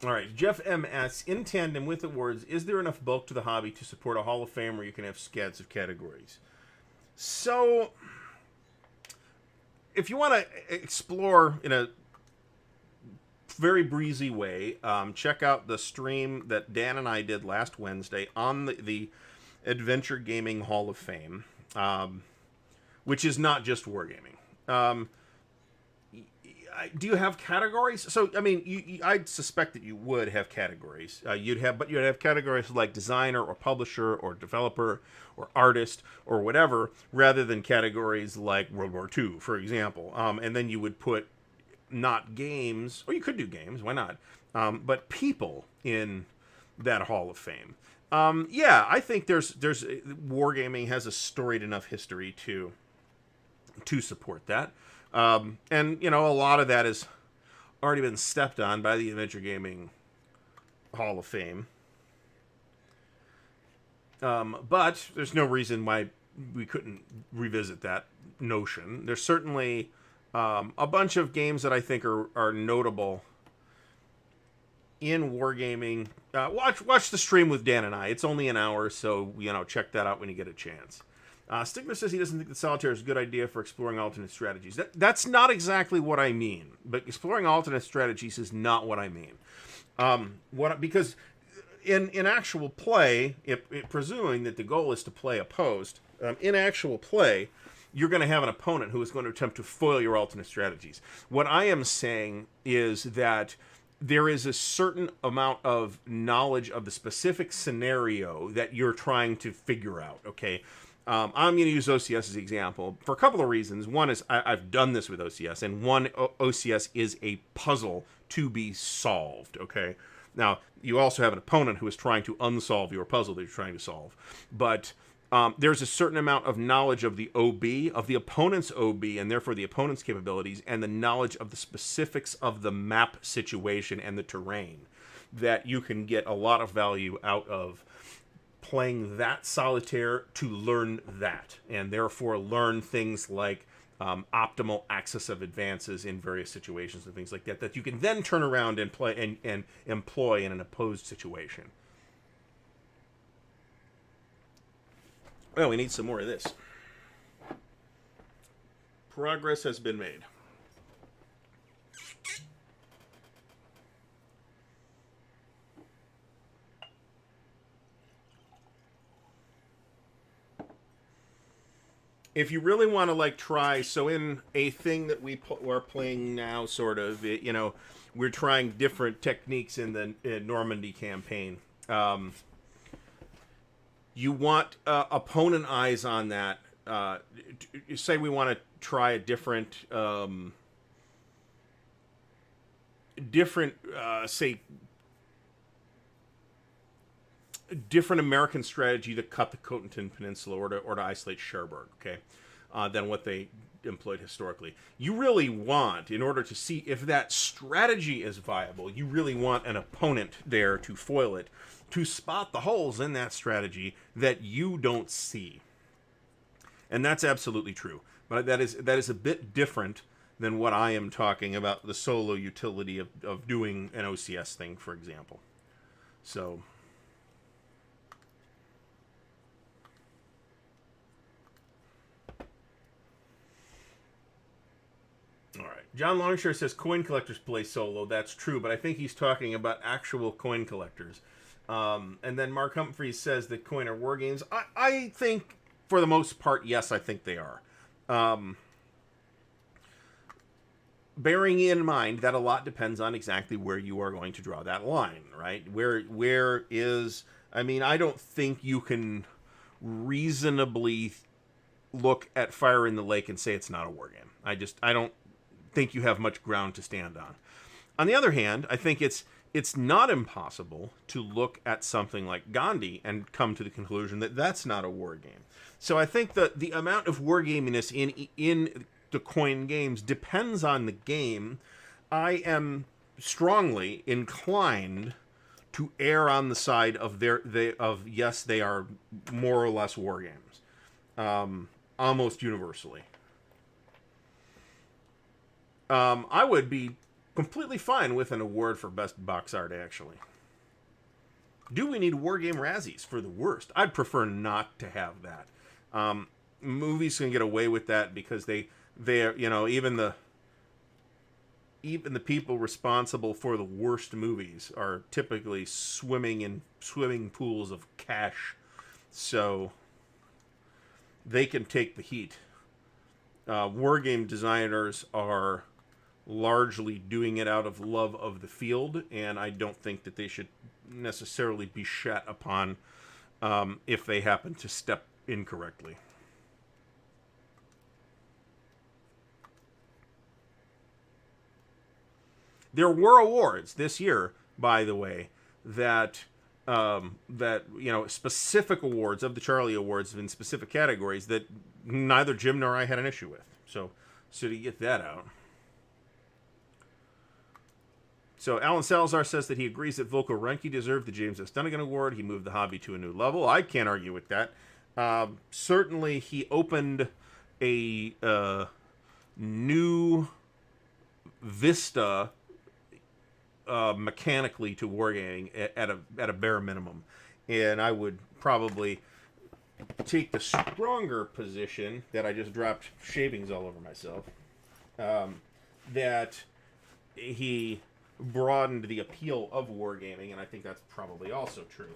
All right, Jeff M. asks, in tandem with awards, is there enough bulk to the hobby to support a Hall of Fame where you can have scads of categories? So, if you want to explore in a very breezy way, check out the stream that Dan and I did last Wednesday on the Adventure Gaming Hall of Fame, which is not just wargaming. Do you have categories? So, I mean, I'd suspect that you would have categories. You'd have categories like designer or publisher or developer or artist or whatever, rather than categories like World War II, for example. And then you would put not games, or you could do games, why not? But people in that Hall of Fame. Yeah, I think there's wargaming has a storied enough history to support that. And, you know, a lot of that has already been stepped on by the Adventure Gaming Hall of Fame. But there's no reason why we couldn't revisit that notion. There's certainly a bunch of games that I think are notable in wargaming. Watch the stream with Dan and I. It's only an hour, so, you know, check that out when you get a chance. Stigma says he doesn't think that solitaire is a good idea for exploring alternate strategies. That's not exactly what I mean. But exploring alternate strategies is not what I mean. Because in actual play, presuming that the goal is to play opposed, in actual play, you're going to have an opponent who is going to attempt to foil your alternate strategies. What I am saying is that there is a certain amount of knowledge of the specific scenario that you're trying to figure out, okay? I'm going to use OCS as an example for a couple of reasons. One is I've done this with OCS, and one, OCS is a puzzle to be solved, okay? Now, you also have an opponent who is trying to unsolve your puzzle that you're trying to solve. But there's a certain amount of knowledge of the OB, of the opponent's OB, and therefore the opponent's capabilities, and the knowledge of the specifics of the map situation and the terrain that you can get a lot of value out of playing that solitaire to learn that, and therefore learn things like optimal access of advances in various situations and things like that, that you can then turn around and play and employ in an opposed situation. Well, we need some more of this. Progress has been made. If you really want to like try, so in a thing that we're playing now, sort of, you know, we're trying different techniques in the Normandy campaign. You want opponent eyes on that. Say we want to try a different, say, different American strategy to cut the Cotentin Peninsula or to isolate Cherbourg, okay, than what they employed historically. You really want, in order to see if that strategy is viable, you really want an opponent there to foil it, to spot the holes in that strategy that you don't see. And that's absolutely true. But that is a bit different than what I am talking about, the solo utility of doing an OCS thing, for example. So... all right. John Longshore says coin collectors play solo. That's true, but I think he's talking about actual coin collectors. And then Mark Humphreys says that coin are war games. I think, for the most part, yes, I think they are. Bearing in mind that a lot depends on exactly where you are going to draw that line, right? Where is... I mean, I don't think you can reasonably look at Fire in the Lake and say it's not a war game. I don't think you have much ground to stand on. On the other hand, I think it's not impossible to look at something like Gandhi and come to the conclusion that that's not a war game. So I think that the amount of wargaminess in the coin games depends on the game. I am strongly inclined to err on the side of yes, they are more or less war games, almost universally. I would be completely fine with an award for best box art, actually. Do we need war game Razzies for the worst? I'd prefer not to have that. Movies can get away with that because they're, even the people responsible for the worst movies are typically swimming in swimming pools of cash, so they can take the heat. Wargame designers are largely doing it out of love of the field, and I don't think that they should necessarily be shat upon if they happen to step incorrectly. There were awards this year, by the way, that specific awards of the Charlie Awards in specific categories that neither Jim nor I had an issue with. So to get that out. So Alan Salazar says that he agrees that Volko Ruhnke deserved the James S. Dunnigan Award. He moved the hobby to a new level. I can't argue with that. Certainly, he opened a new vista mechanically to wargaming at a bare minimum, and I would probably take the stronger position that I just dropped shavings all over myself. That he broadened the appeal of wargaming, and I think that's probably also true.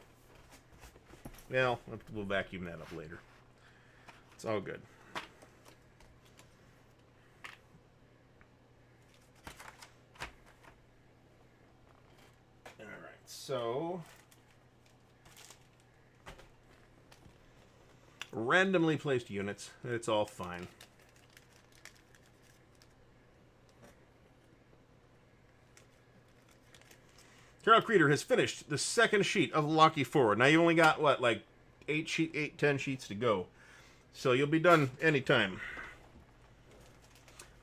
Well, we'll vacuum that up later. It's all good. All right, so randomly placed units. It's all fine. Carol Creeder has finished the second sheet of Lucky Forward. Now you only got, what, like 10 sheets to go. So you'll be done anytime.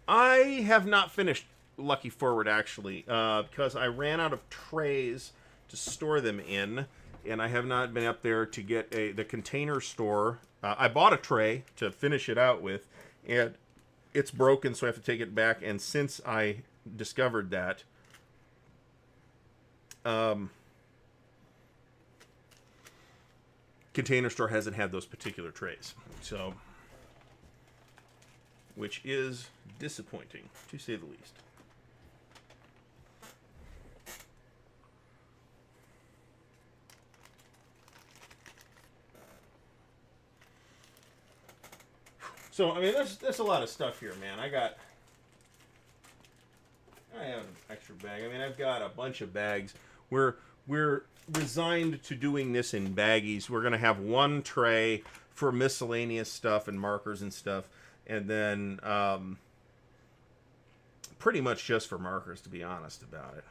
I have not finished Lucky Forward, actually, because I ran out of trays to store them in, and I have not been up there to get the Container Store. I bought a tray to finish it out with, and it's broken, so I have to take it back, and since I discovered that, Container Store hasn't had those particular trays, so, which is disappointing, to say the least. So, I mean, there's a lot of stuff here, man. I have an extra bag. I mean, I've got a bunch of bags. We're resigned to doing this in baggies. We're going to have one tray for miscellaneous stuff and markers and stuff, and then pretty much just for markers, to be honest about it.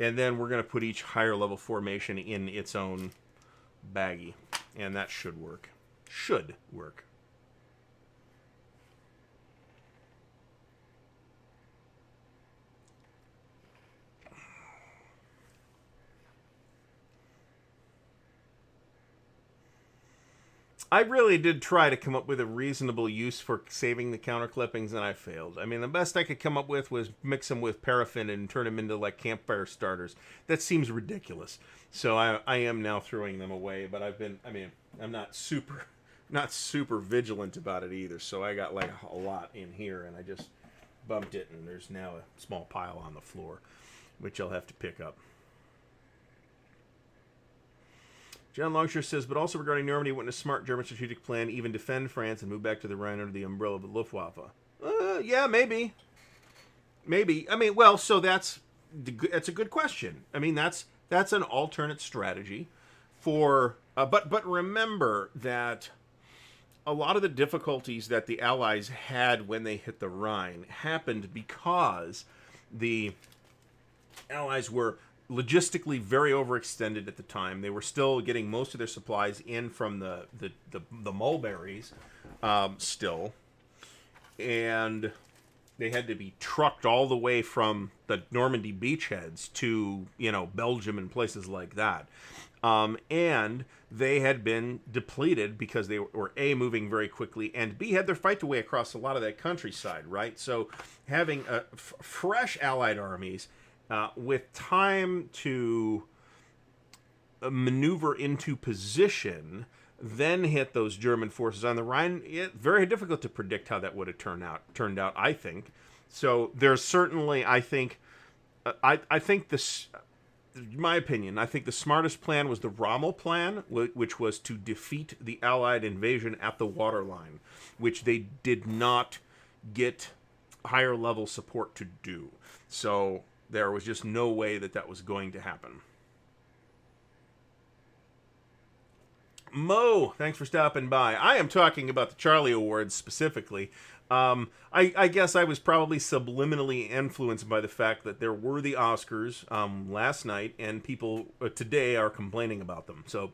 And then we're going to put each higher level formation in its own baggie, and that should work. Should work. I really did try to come up with a reasonable use for saving the counter clippings, and I failed. I mean, the best I could come up with was mix them with paraffin and turn them into, like, campfire starters. That seems ridiculous. So I am now throwing them away, but I'm not super vigilant about it either. So I got, like, a lot in here, and I just bumped it, and there's now a small pile on the floor, which I'll have to pick up. John Longshore says, but also regarding Normandy, wouldn't a smart German strategic plan even defend France and move back to the Rhine under the umbrella of the Luftwaffe? Yeah, maybe. Maybe. I mean, well, so that's a good question. I mean, that's an alternate strategy for... But remember that a lot of the difficulties that the Allies had when they hit the Rhine happened because the Allies were logistically very overextended at the time. They were still getting most of their supplies in from the mulberries still, and they had to be trucked all the way from the Normandy beachheads to, Belgium and places like that. And they had been depleted because they were A, moving very quickly, and B, had their fight way across a lot of that countryside, right? So having fresh Allied armies with time to maneuver into position then hit those German forces on the Rhine. Very difficult to predict how that would have turned out, I think. So there's certainly, I think this, in my opinion, I think the smartest plan was the Rommel plan, which was to defeat the Allied invasion at the waterline, which they did not get higher level support to do. So there was just no way that was going to happen. Mo, thanks for stopping by. I am talking about the Charlie Awards specifically. I guess I was probably subliminally influenced by the fact that there were the Oscars last night, and people today are complaining about them. So,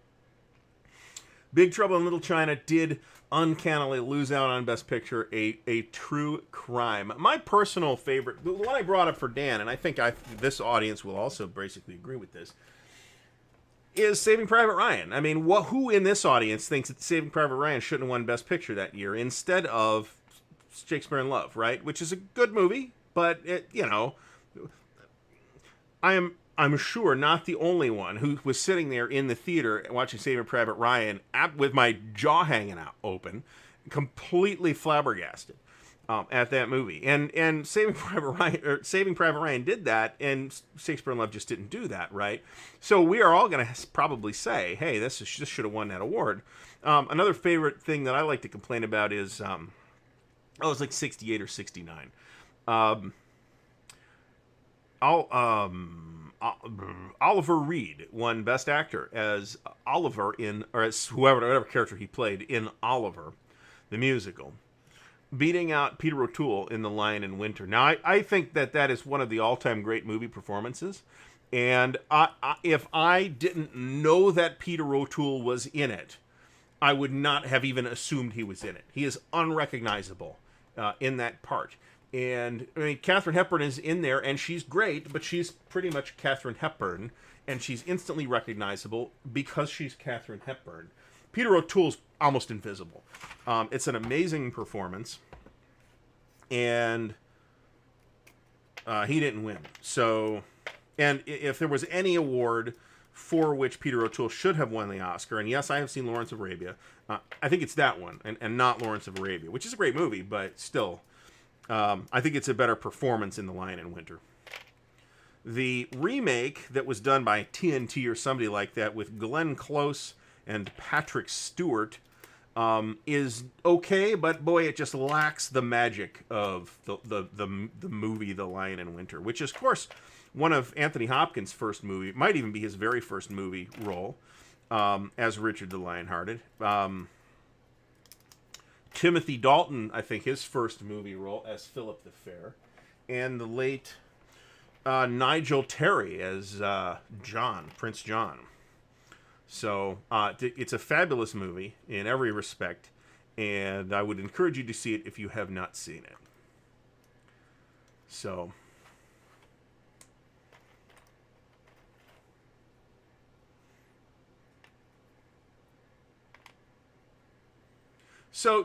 Big Trouble in Little China did uncannily lose out on Best Picture, a true crime. My personal favorite, the one I brought up for Dan, and I think this audience will also basically agree with this, is Saving Private Ryan. I mean, who in this audience thinks that Saving Private Ryan shouldn't have won Best Picture that year instead of Shakespeare in Love, right? Which is a good movie, but I'm sure not the only one who was sitting there in the theater watching Saving Private Ryan with my jaw hanging out open, completely flabbergasted at that movie. And Saving Private Ryan did that, and Shakespeare in Love just didn't do that, right? So we are all going to probably say, hey, this should have won that award. Another favorite thing that I like to complain about is, it was like 68 or 69. Oliver Reed won Best Actor as Oliver or as whatever character he played in Oliver, the musical, beating out Peter O'Toole in The Lion in Winter. Now, I think that is one of the all-time great movie performances, and if I didn't know that Peter O'Toole was in it, I would not have even assumed he was in it. He is unrecognizable in that part. And, I mean, Katharine Hepburn is in there, and she's great, but she's pretty much Katharine Hepburn, and she's instantly recognizable because she's Katharine Hepburn. Peter O'Toole's almost invisible. It's an amazing performance, and he didn't win. So, and if there was any award for which Peter O'Toole should have won the Oscar, and yes, I have seen Lawrence of Arabia, I think it's that one, and not Lawrence of Arabia, which is a great movie, but still, I think it's a better performance in The Lion in Winter. The remake that was done by TNT or somebody like that with Glenn Close and Patrick Stewart is okay, but boy, it just lacks the magic of the movie The Lion in Winter, which is, of course, one of Anthony Hopkins' first movie, might even be his very first movie role as Richard the Lionhearted. Timothy Dalton, I think, his first movie role as Philip the Fair, and the late Nigel Terry as Prince John. So it's a fabulous movie in every respect, and I would encourage you to see it if you have not seen it. So,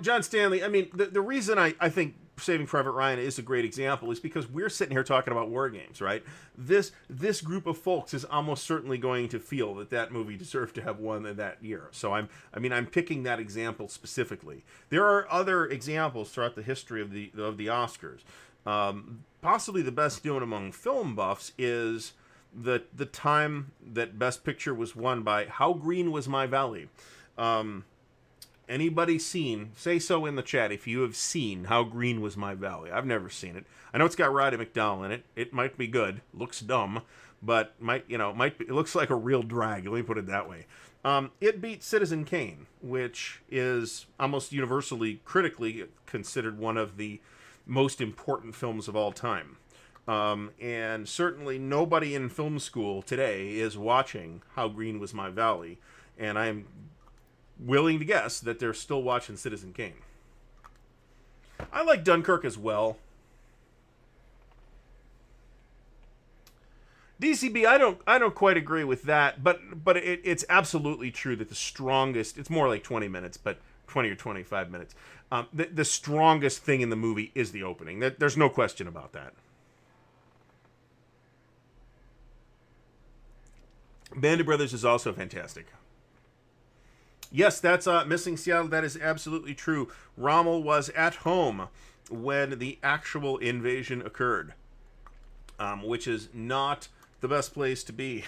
John Stanley, I mean, the reason I think Saving Private Ryan is a great example is because we're sitting here talking about war games, right? This group of folks is almost certainly going to feel that movie deserved to have won that year. So I'm picking that example specifically. There are other examples throughout the history of the Oscars. Possibly the best known among film buffs is the time that Best Picture was won by How Green Was My Valley. Anybody seen, say so in the chat if you have seen How Green Was My Valley. I've never seen it. I know it's got Roddy McDowall in it. It might be good. Looks dumb, but it looks like a real drag. Let me put it that way. It beat Citizen Kane, which is almost universally critically considered one of the most important films of all time. And certainly nobody in film school today is watching How Green Was My Valley, and I am willing to guess that they're still watching Citizen Kane. I like Dunkirk as well. DCB, I don't quite agree with that, but it's absolutely true that the strongest, it's more like 20 minutes, but 20 or 25 minutes. The strongest thing in the movie is the opening. There's no question about that. Band of Brothers is also fantastic. Yes, that's Missing Seattle. That is absolutely true. Rommel was at home when the actual invasion occurred, which is not the best place to be.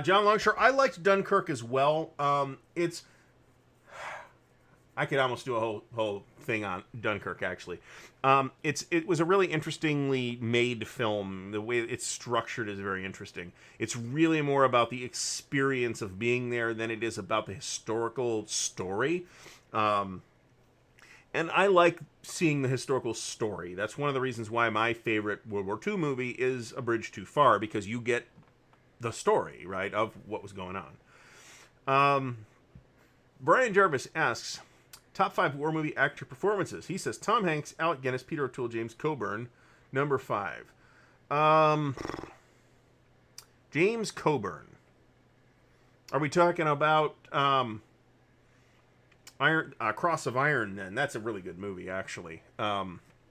John Longshore, I liked Dunkirk as well. It's I could almost do a whole thing on Dunkirk. Actually, it was a really interestingly made film. The way it's structured is very interesting. It's really more about the experience of being there than it is about the historical story. And I like seeing the historical story. That's one of the reasons why my favorite World War II movie is A Bridge Too Far, because you get the story, right, of what was going on. Brian Jarvis asks, top 5 war movie actor performances. He says Tom Hanks, Alec Guinness, Peter O'Toole, James Coburn. Number 5. James Coburn. Are we talking about Cross of Iron then? That's a really good movie, actually.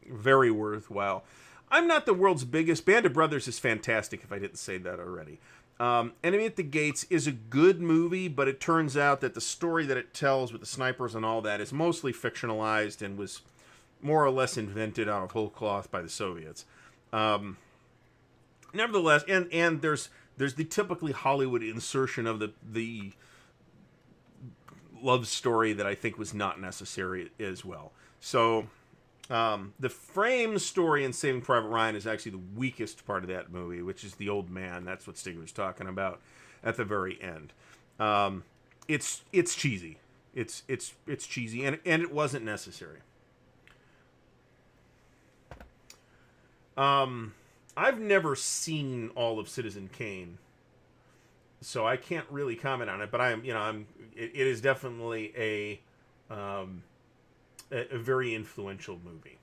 Very worthwhile. I'm not the world's biggest. Band of Brothers is fantastic, if I didn't say that already. Enemy at the Gates is a good movie, but it turns out that the story that it tells with the snipers and all that is mostly fictionalized and was more or less invented out of whole cloth by the Soviets. Nevertheless, and there's the typically Hollywood insertion of the love story that I think was not necessary as well. So the frame story in Saving Private Ryan is actually the weakest part of that movie, which is the old man. That's what Stigler's talking about at the very end. It's cheesy. It's cheesy, and it wasn't necessary. I've never seen all of Citizen Kane, so I can't really comment on it. But it is definitely a very influential movie.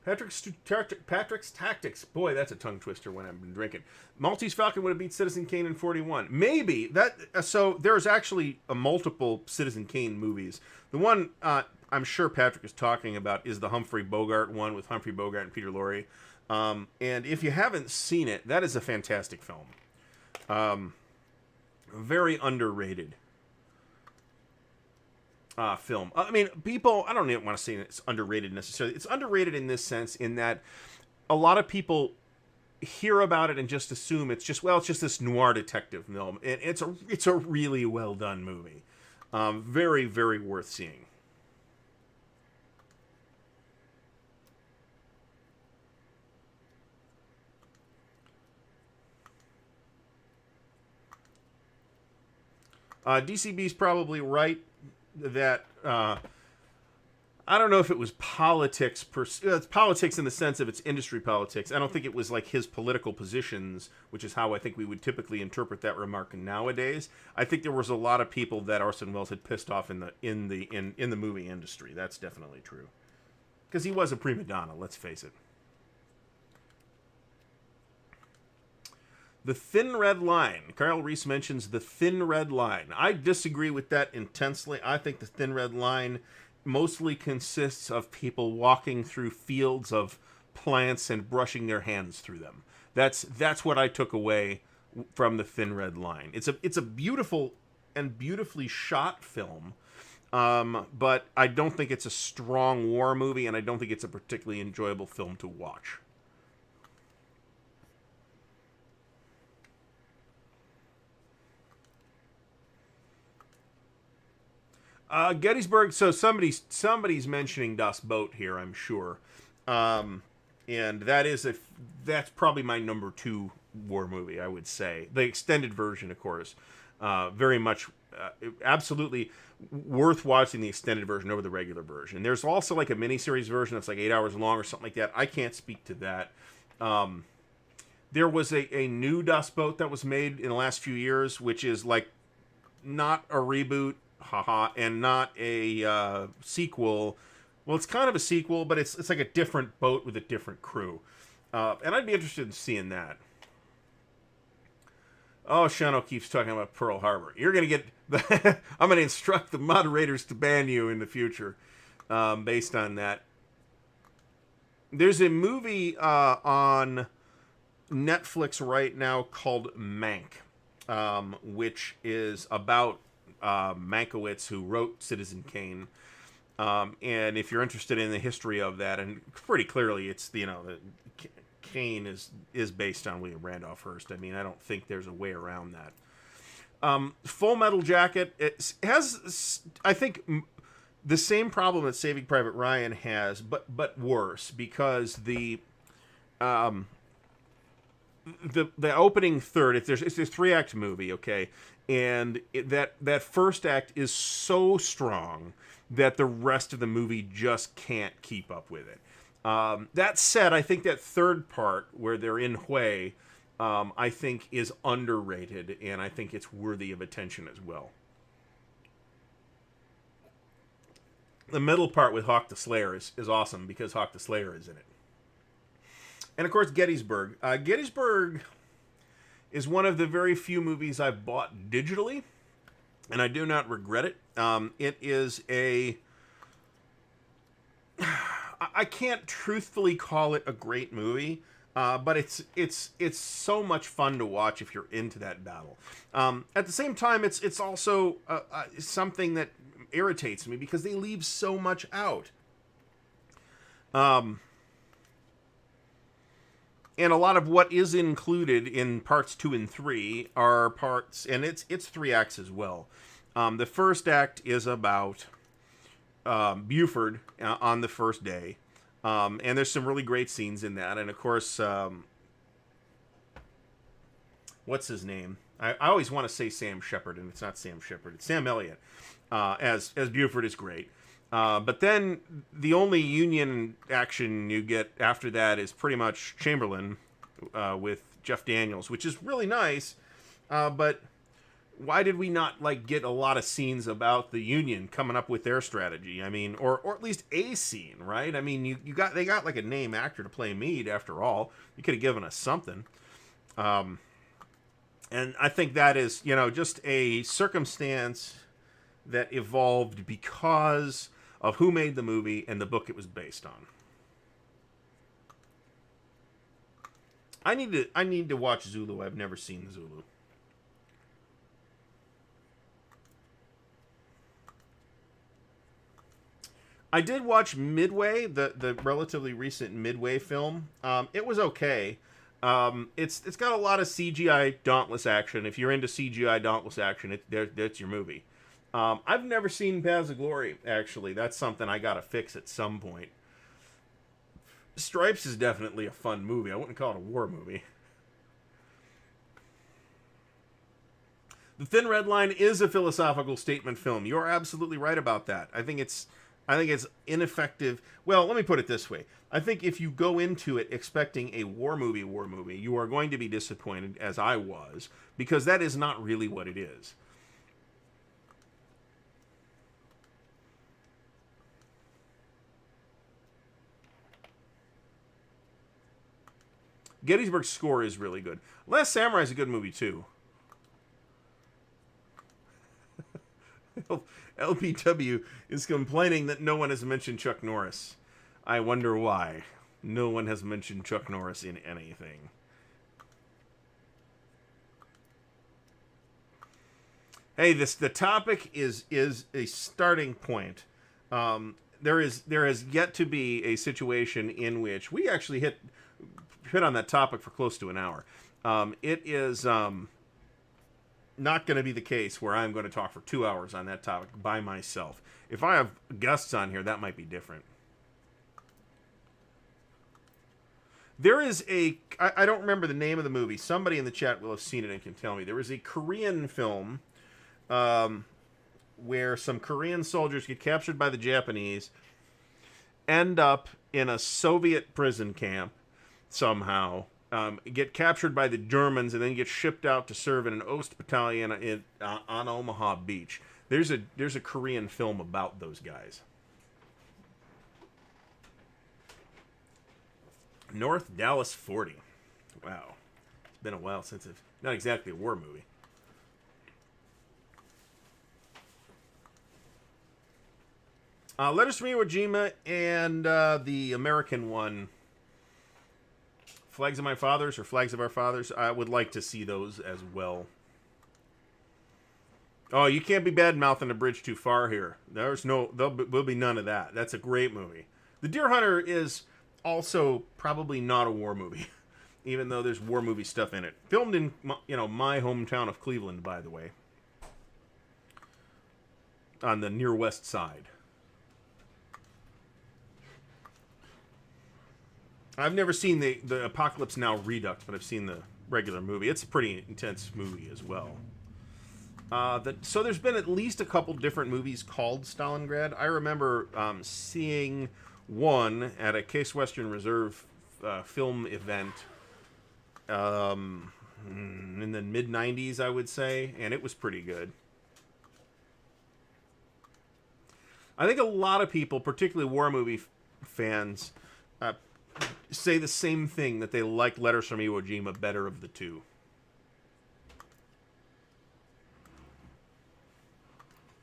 Patrick's Tactics. Boy, that's a tongue twister when I've been drinking. Maltese Falcon would have beat Citizen Kane in 41. Maybe. So there's actually a multiple Citizen Kane movies. The one I'm sure Patrick is talking about is the Humphrey Bogart one with Humphrey Bogart and Peter Lorre. And if you haven't seen it, that is a fantastic film. Very underrated film. I mean, people, I don't even want to say it's underrated necessarily. It's underrated in this sense, in that a lot of people hear about it and just assume it's just this noir detective film. And it's a really well done movie. Very, very worth seeing. DCB's probably right that I don't know if it was politics. It's politics in the sense of it's industry politics. I don't think it was like his political positions, which is how I think we would typically interpret that remark nowadays. I think there was a lot of people that Orson Welles had pissed off in the movie industry. That's definitely true, because he was a prima donna. Let's face it. The Thin Red Line. Kyle Reese mentions the Thin Red Line. I disagree with that intensely. I think the Thin Red Line mostly consists of people walking through fields of plants and brushing their hands through them. That's what I took away from the Thin Red Line. It's a beautiful and beautifully shot film, but I don't think it's a strong war movie, and I don't think it's a particularly enjoyable film to watch. Gettysburg. So somebody's mentioning Das Boot here, I'm sure, and that's probably my number 2 war movie. I would say the extended version, of course, very much, absolutely worth watching the extended version over the regular version. There's also like a miniseries version that's like 8 hours long or something like that. I can't speak to that. There was a new Das Boot that was made in the last few years, which is like not a reboot. Haha, and not a sequel. Well, it's kind of a sequel, but it's like a different boat with a different crew. And I'd be interested in seeing that. Oh, Shano keeps talking about Pearl Harbor. You're going to get... I'm going to instruct the moderators to ban you in the future based on that. There's a movie on Netflix right now called Mank, which is about Mankiewicz, who wrote Citizen Kane. And if you're interested in the history of that, and pretty clearly it's, Kane is based on William Randolph Hearst. I mean, I don't think there's a way around that. Full Metal Jacket, it has, I think, the same problem that Saving Private Ryan has, but worse, because the opening third, it's a 3-act movie, okay, and that first act is so strong that the rest of the movie just can't keep up with it. That said, I think that third part where they're in Hue, I think is underrated, and I think it's worthy of attention as well. The middle part with Hawk the Slayer is awesome because Hawk the Slayer is in it. And of course, Gettysburg. Gettysburg is one of the very few movies I've bought digitally, and I do not regret it. It is a... I can't truthfully call it a great movie, but it's so much fun to watch if you're into that battle. At the same time, it's also something that irritates me because they leave so much out. And a lot of what is included in parts 2 and 3 are parts, and it's 3 acts as well. The first act is about Buford on the first day, and there's some really great scenes in that. And of course, what's his name? I always want to say Sam Shepard, and it's not Sam Shepard. It's Sam Elliott. As Buford is great. But then the only Union action you get after that is pretty much Chamberlain with Jeff Daniels, which is really nice. But why did we not get a lot of scenes about the Union coming up with their strategy? I mean, or at least a scene, right? I mean, they got a name actor to play Meade after all. You could have given us something. And I think that is, just a circumstance that evolved because of who made the movie and the book it was based on. I need to watch Zulu. I've never seen Zulu. I did watch Midway, the relatively recent Midway film. It was okay. It's got a lot of CGI dauntless action. If you're into CGI dauntless action, that's your movie. I've never seen Paths of Glory, actually. That's something I gotta fix at some point. Stripes is definitely a fun movie. I wouldn't call it a war movie. The Thin Red Line is a philosophical statement film. You're absolutely right about that. I think it's ineffective. Well, let me put it this way. I think if you go into it expecting a war movie, you are going to be disappointed, as I was, because that is not really what it is. Gettysburg's score is really good. Last Samurai is a good movie, too. LPW is complaining that no one has mentioned Chuck Norris. I wonder why. No one has mentioned Chuck Norris in anything. Hey, the topic is a starting point. There has yet to be a situation in which we actually hit on that topic for close to an hour. It is not going to be the case where I'm going to talk for 2 hours on that topic by myself. If I have guests on here, that might be different. There is I don't remember the name of the movie. Somebody in the chat will have seen it and can tell me. There is a Korean film where some Korean soldiers get captured by the Japanese, end up in a Soviet prison camp somehow, get captured by the Germans, and then get shipped out to serve in an Ost battalion on Omaha Beach. There's a Korean film about those guys. North Dallas 40. Wow. been a while since it's not exactly a war movie. Letters from Iwo Jima and the American one, Flags of My Fathers or Flags of Our Fathers. I would like to see those as well. Oh, you can't be bad-mouthing a bridge too far here. There will be none of that. That's a great movie. The Deer Hunter is also probably not a war movie, even though there's war movie stuff in it. Filmed in my hometown of Cleveland, by the way, on the near west side. I've never seen the Apocalypse Now Redux, but I've seen the regular movie. It's a pretty intense movie as well. So there's been at least a couple different movies called Stalingrad. I remember seeing one at a Case Western Reserve film event in the mid-90s, I would say, and it was pretty good. I think a lot of people, particularly war movie fans, say the same thing, that they like Letters from Iwo Jima better of the two.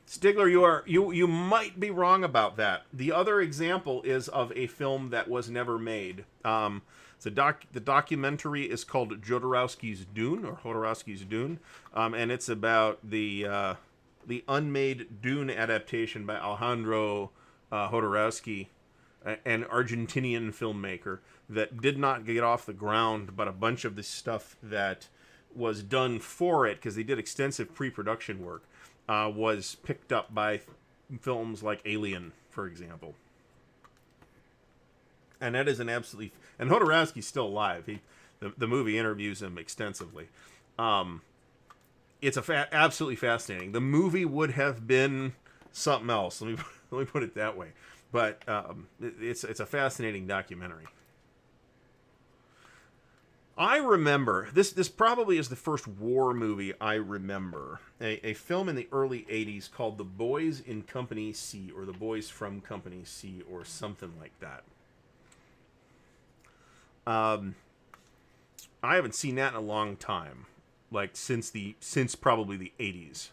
Stigler, you might be wrong about that. The other example is of a film that was never made. The documentary is called Jodorowsky's Dune, or Jodorowsky's Dune, and it's about the unmade Dune adaptation by Alejandro Jodorowsky, an Argentinian filmmaker that did not get off the ground, but a bunch of the stuff that was done for it, because they did extensive pre-production work, was picked up by films like Alien, for example. And that is an absolutely... And Jodorowsky's still alive. The movie interviews him extensively. It's absolutely fascinating. The movie would have been something else. Let me put it that way. But it's a fascinating documentary. I remember, this probably is the first war movie I remember, a film in the early 80s called The Boys in Company C, or The Boys from Company C, or something like that. I haven't seen that in a long time, like since probably the 80s.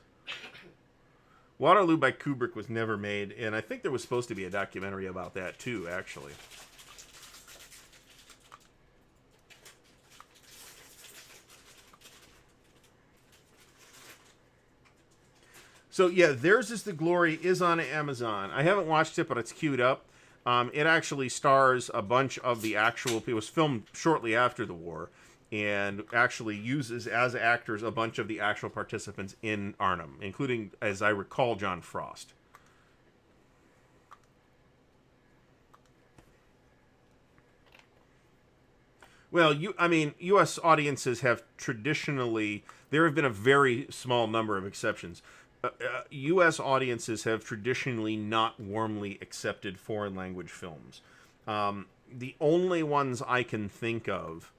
Waterloo by Kubrick was never made, and I think there was supposed to be a documentary about that too, actually. So yeah, Theirs Is the Glory is on Amazon. I haven't watched it, but it's queued up. It actually stars a bunch of the actual... It was filmed shortly after the war, and actually uses as actors a bunch of the actual participants in Arnhem, including, as I recall, John Frost. Well, U.S. audiences have traditionally... There have been a very small number of exceptions. U.S. audiences have traditionally not warmly accepted foreign language films. The only ones I can think of...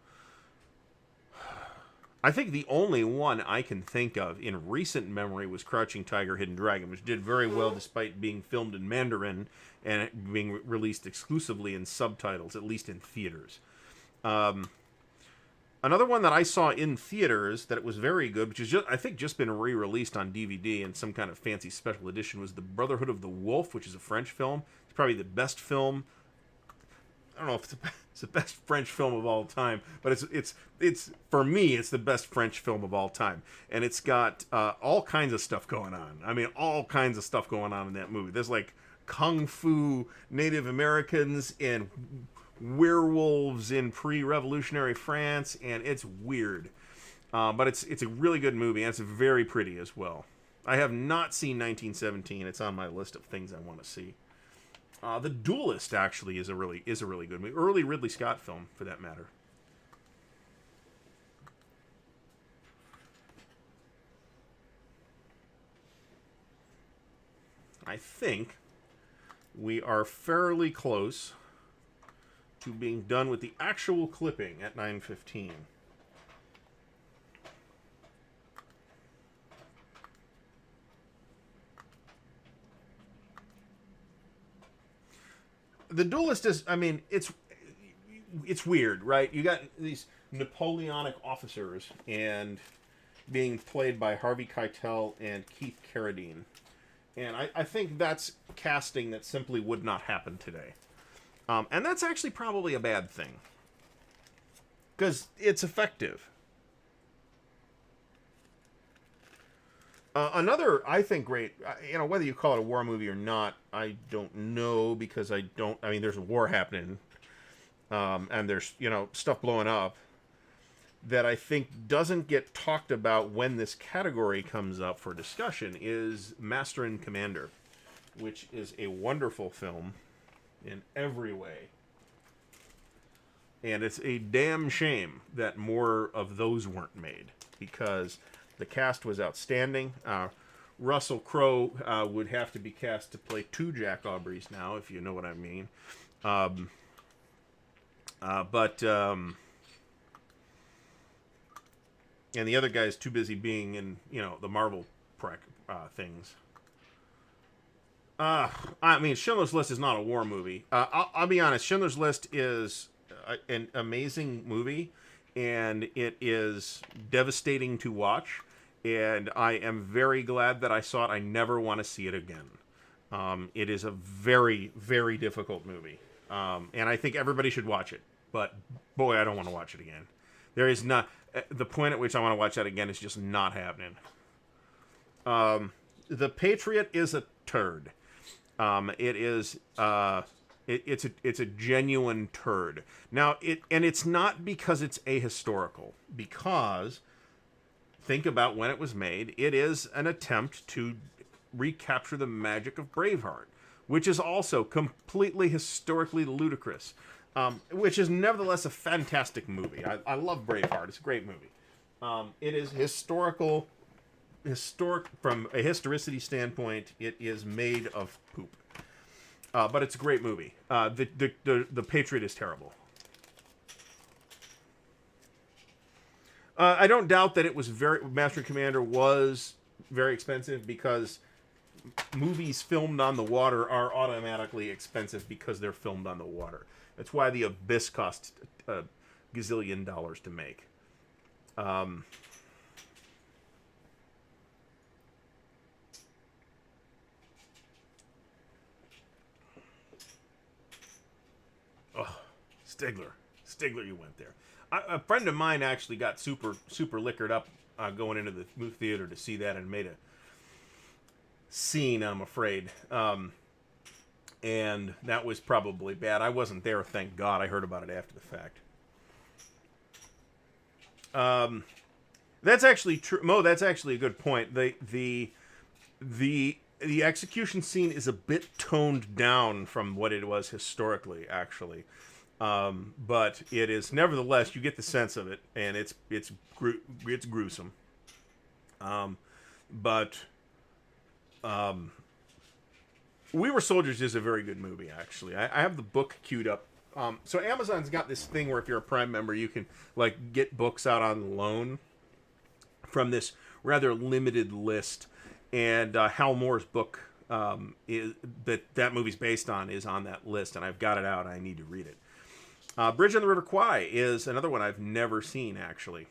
I think the only one I can think of in recent memory was Crouching Tiger, Hidden Dragon, which did very well despite being filmed in Mandarin and it being released exclusively in subtitles, at least in theaters. Another one that I saw in theaters that was very good, which is I think just been re-released on DVD in some kind of fancy special edition, was The Brotherhood of the Wolf, which is a French film. It's probably the best film. I don't know if it's the best French film of all time, but it's for me, it's the best French film of all time. And it's got all kinds of stuff going on. I mean, all kinds of stuff going on in that movie. There's like kung fu Native Americans and werewolves in pre-revolutionary France, and it's weird. But it's a really good movie, and it's very pretty as well. I have not seen 1917. It's on my list of things I want to see. The Duelist actually is a really good movie. Early Ridley Scott film, for that matter. I think we are fairly close to being done with the actual clipping at 9:15. The Duelist is, I mean, it's weird, right? You got these Napoleonic officers and being played by Harvey Keitel and Keith Carradine. And I think that's casting that simply would not happen today. And that's actually probably a bad thing. Because it's effective. Another, I think, great, whether you call it a war movie or not, I don't know, because there's a war happening, and there's, stuff blowing up that I think doesn't get talked about when this category comes up for discussion is Master and Commander, which is a wonderful film in every way. And it's a damn shame that more of those weren't made, because the cast was outstanding. Russell Crowe would have to be cast to play two Jack Aubreys now, if you know what I mean. And the other guy's too busy being in, the Marvel things. Schindler's List is not a war movie. I'll be honest. Schindler's List is an amazing movie, and it is devastating to watch. And I am very glad that I saw it. I never want to see it again. It is a very, very difficult movie. And I think everybody should watch it. But, boy, I don't want to watch it again. There is not... The point at which I want to watch that again is just not happening. The Patriot is a turd. It is... It's a genuine turd. Now, it's not because it's ahistorical. Because... Think about when it was made. It is an attempt to recapture the magic of Braveheart, which is also completely historically ludicrous, which is nevertheless a fantastic movie. I love Braveheart. It's a great movie. It is historic from a historicity standpoint. It is made of poop, but it's a great movie. The Patriot is terrible. I don't doubt that it was Master and Commander was very expensive, because movies filmed on the water are automatically expensive because they're filmed on the water. That's why The Abyss cost a gazillion dollars to make. Stigler, you went there. A friend of mine actually got super liquored up going into the movie theater to see that, and made a scene, I'm afraid. And that was probably bad. I wasn't there, thank God. I heard about it after the fact. That's actually true. Mo, that's actually a good point. The execution scene is a bit toned down from what it was historically, actually. But it is, nevertheless, you get the sense of it, and it's gruesome. We Were Soldiers is a very good movie, actually. I have the book queued up. So Amazon's got this thing where if you're a Prime member, you can get books out on loan from this rather limited list. And Hal Moore's book that movie's based on is on that list, and I've got it out. I need to read it. Bridge on the River Kwai is another one I've never seen, actually.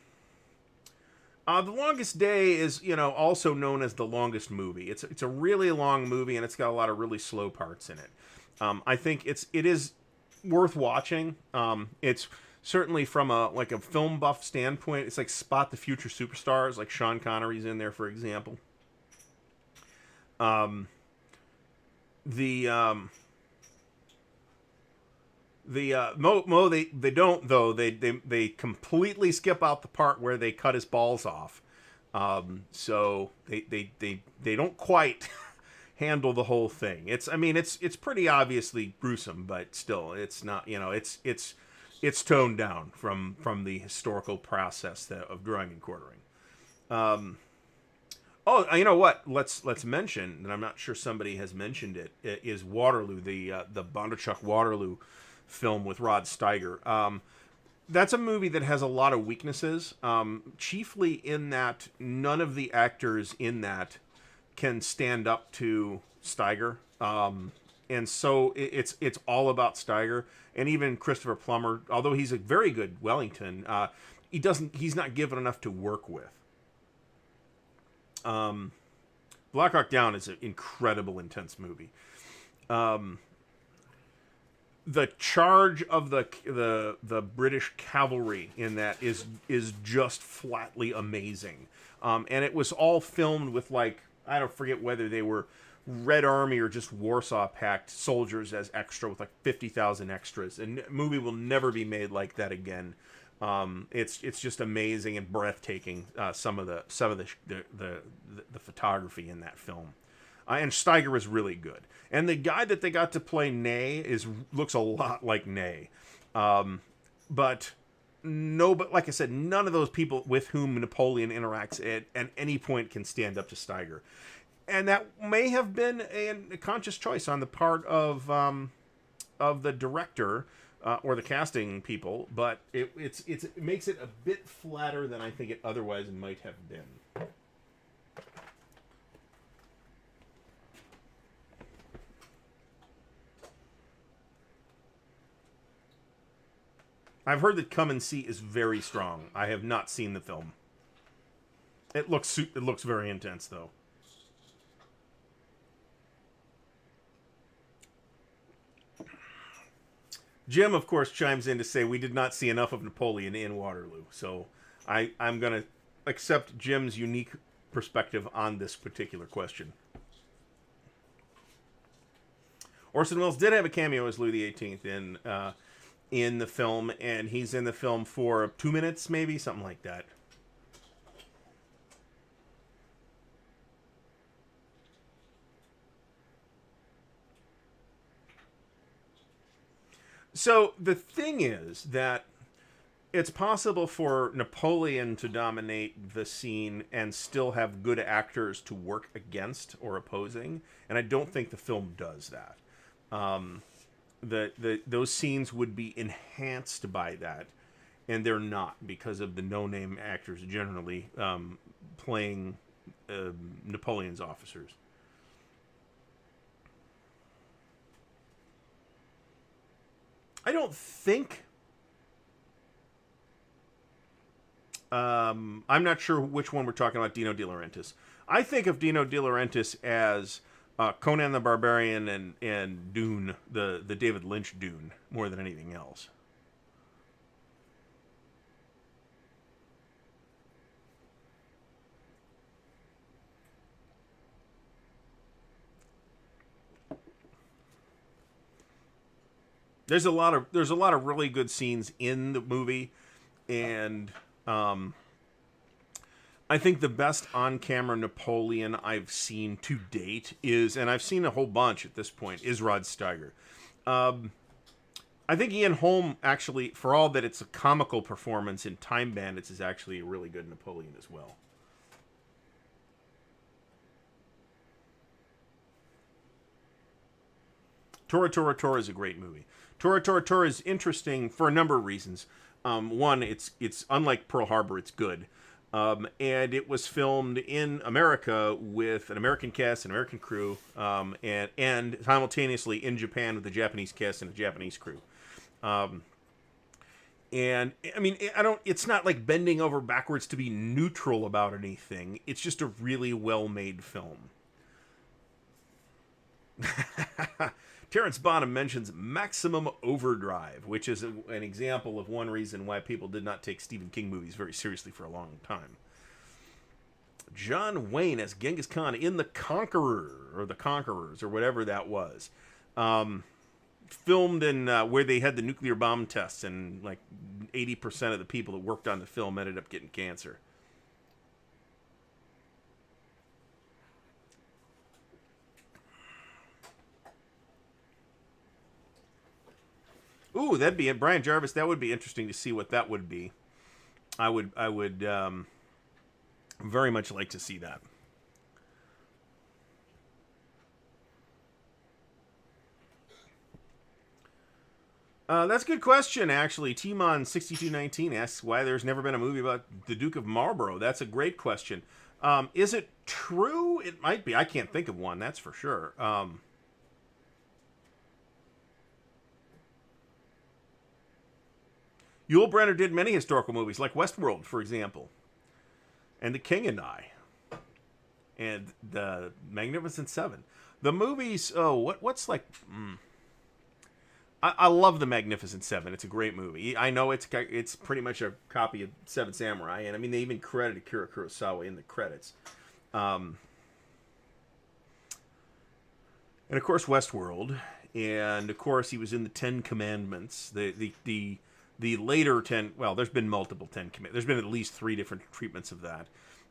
The Longest Day is, also known as the longest movie. It's a really long movie, and it's got a lot of really slow parts in it. I think it is worth watching. It's certainly from a film buff standpoint. It's like Spot the Future Superstars, like Sean Connery's in there, for example. They don't, though. They completely skip out the part where they cut his balls off. So they don't quite handle the whole thing. It's pretty obviously gruesome, but still, it's not, it's toned down from the historical process of drawing and quartering. You know what? Let's mention, and I'm not sure somebody has mentioned it, is Waterloo, the Bondarchuk Waterloo film with Rod Steiger. That's a movie that has a lot of weaknesses, chiefly in that none of the actors in that can stand up to Steiger. And so it's all about Steiger, and even Christopher Plummer, although he's a very good Wellington, he's not given enough to work with. Black Hawk Down is an incredible, intense movie. The charge of the British cavalry in that is just flatly amazing, and it was all filmed with, like, I don't forget whether they were Red Army or just Warsaw Pact soldiers as extra, with like 50,000 extras. And the movie will never be made like that again. It's just amazing and breathtaking. Some of the photography in that film, and Steiger is really good. And the guy that they got to play Ney looks a lot like Ney, but like I said, none of those people with whom Napoleon interacts at any point can stand up to Steiger. And that may have been a conscious choice on the part of the director or the casting people, but it makes it a bit flatter than I think it otherwise might have been. I've heard that Come and See is very strong. I have not seen the film. It looks very intense, though. Jim, of course, chimes in to say we did not see enough of Napoleon in Waterloo. So I'm going to accept Jim's unique perspective on this particular question. Orson Welles did have a cameo as Louis XVIII in the film, and he's in the film for 2 minutes, maybe, something like that. So the thing is that it's possible for Napoleon to dominate the scene and still have good actors to work against or opposing, and I don't think the film does that. Those scenes would be enhanced by that, and they're not, because of the no-name actors generally playing Napoleon's officers. I don't think... I'm not sure which one we're talking about, Dino De Laurentiis. I think of Dino De Laurentiis as Conan the Barbarian and Dune, the David Lynch Dune, more than anything else. There's a lot of really good scenes in the movie, and I think the best on-camera Napoleon I've seen to date is, and I've seen a whole bunch at this point, is Rod Steiger. I think Ian Holm, actually, for all that it's a comical performance in Time Bandits, is actually a really good Napoleon as well. Tora Tora Tora is a great movie. Tora Tora Tora is interesting for a number of reasons. One, it's unlike Pearl Harbor, it's good. And it was filmed in America with an American cast, an American crew, and simultaneously in Japan with a Japanese cast and a Japanese crew. And I mean, it's not like bending over backwards to be neutral about anything. It's just a really well-made film. Terrence Bonham mentions Maximum Overdrive, which is an example of one reason why people did not take Stephen King movies very seriously for a long time. John Wayne as Genghis Khan in The Conqueror, or The Conquerors, or whatever that was. Filmed in where they had the nuclear bomb tests, and like 80% of the people that worked on the film ended up getting cancer. Ooh, that'd be it. Brian Jarvis, that would be interesting to see what that would be. I would very much like to see that. That's a good question, actually. Timon6219 asks why there's never been a movie about the Duke of Marlborough. That's a great question. Is it true? It might be. I can't think of one, that's for sure. Yul Brynner did many historical movies, like Westworld, for example, and The King and I, and The Magnificent Seven. The movies, what's like... I love The Magnificent Seven. It's a great movie. I know it's pretty much a copy of Seven Samurai, and I mean, they even credited Akira Kurosawa in the credits. And of course, Westworld, and of course, he was in the Ten Commandments. The later 10, well, there's been multiple 10 commandments. There's been at least 3 different treatments of that.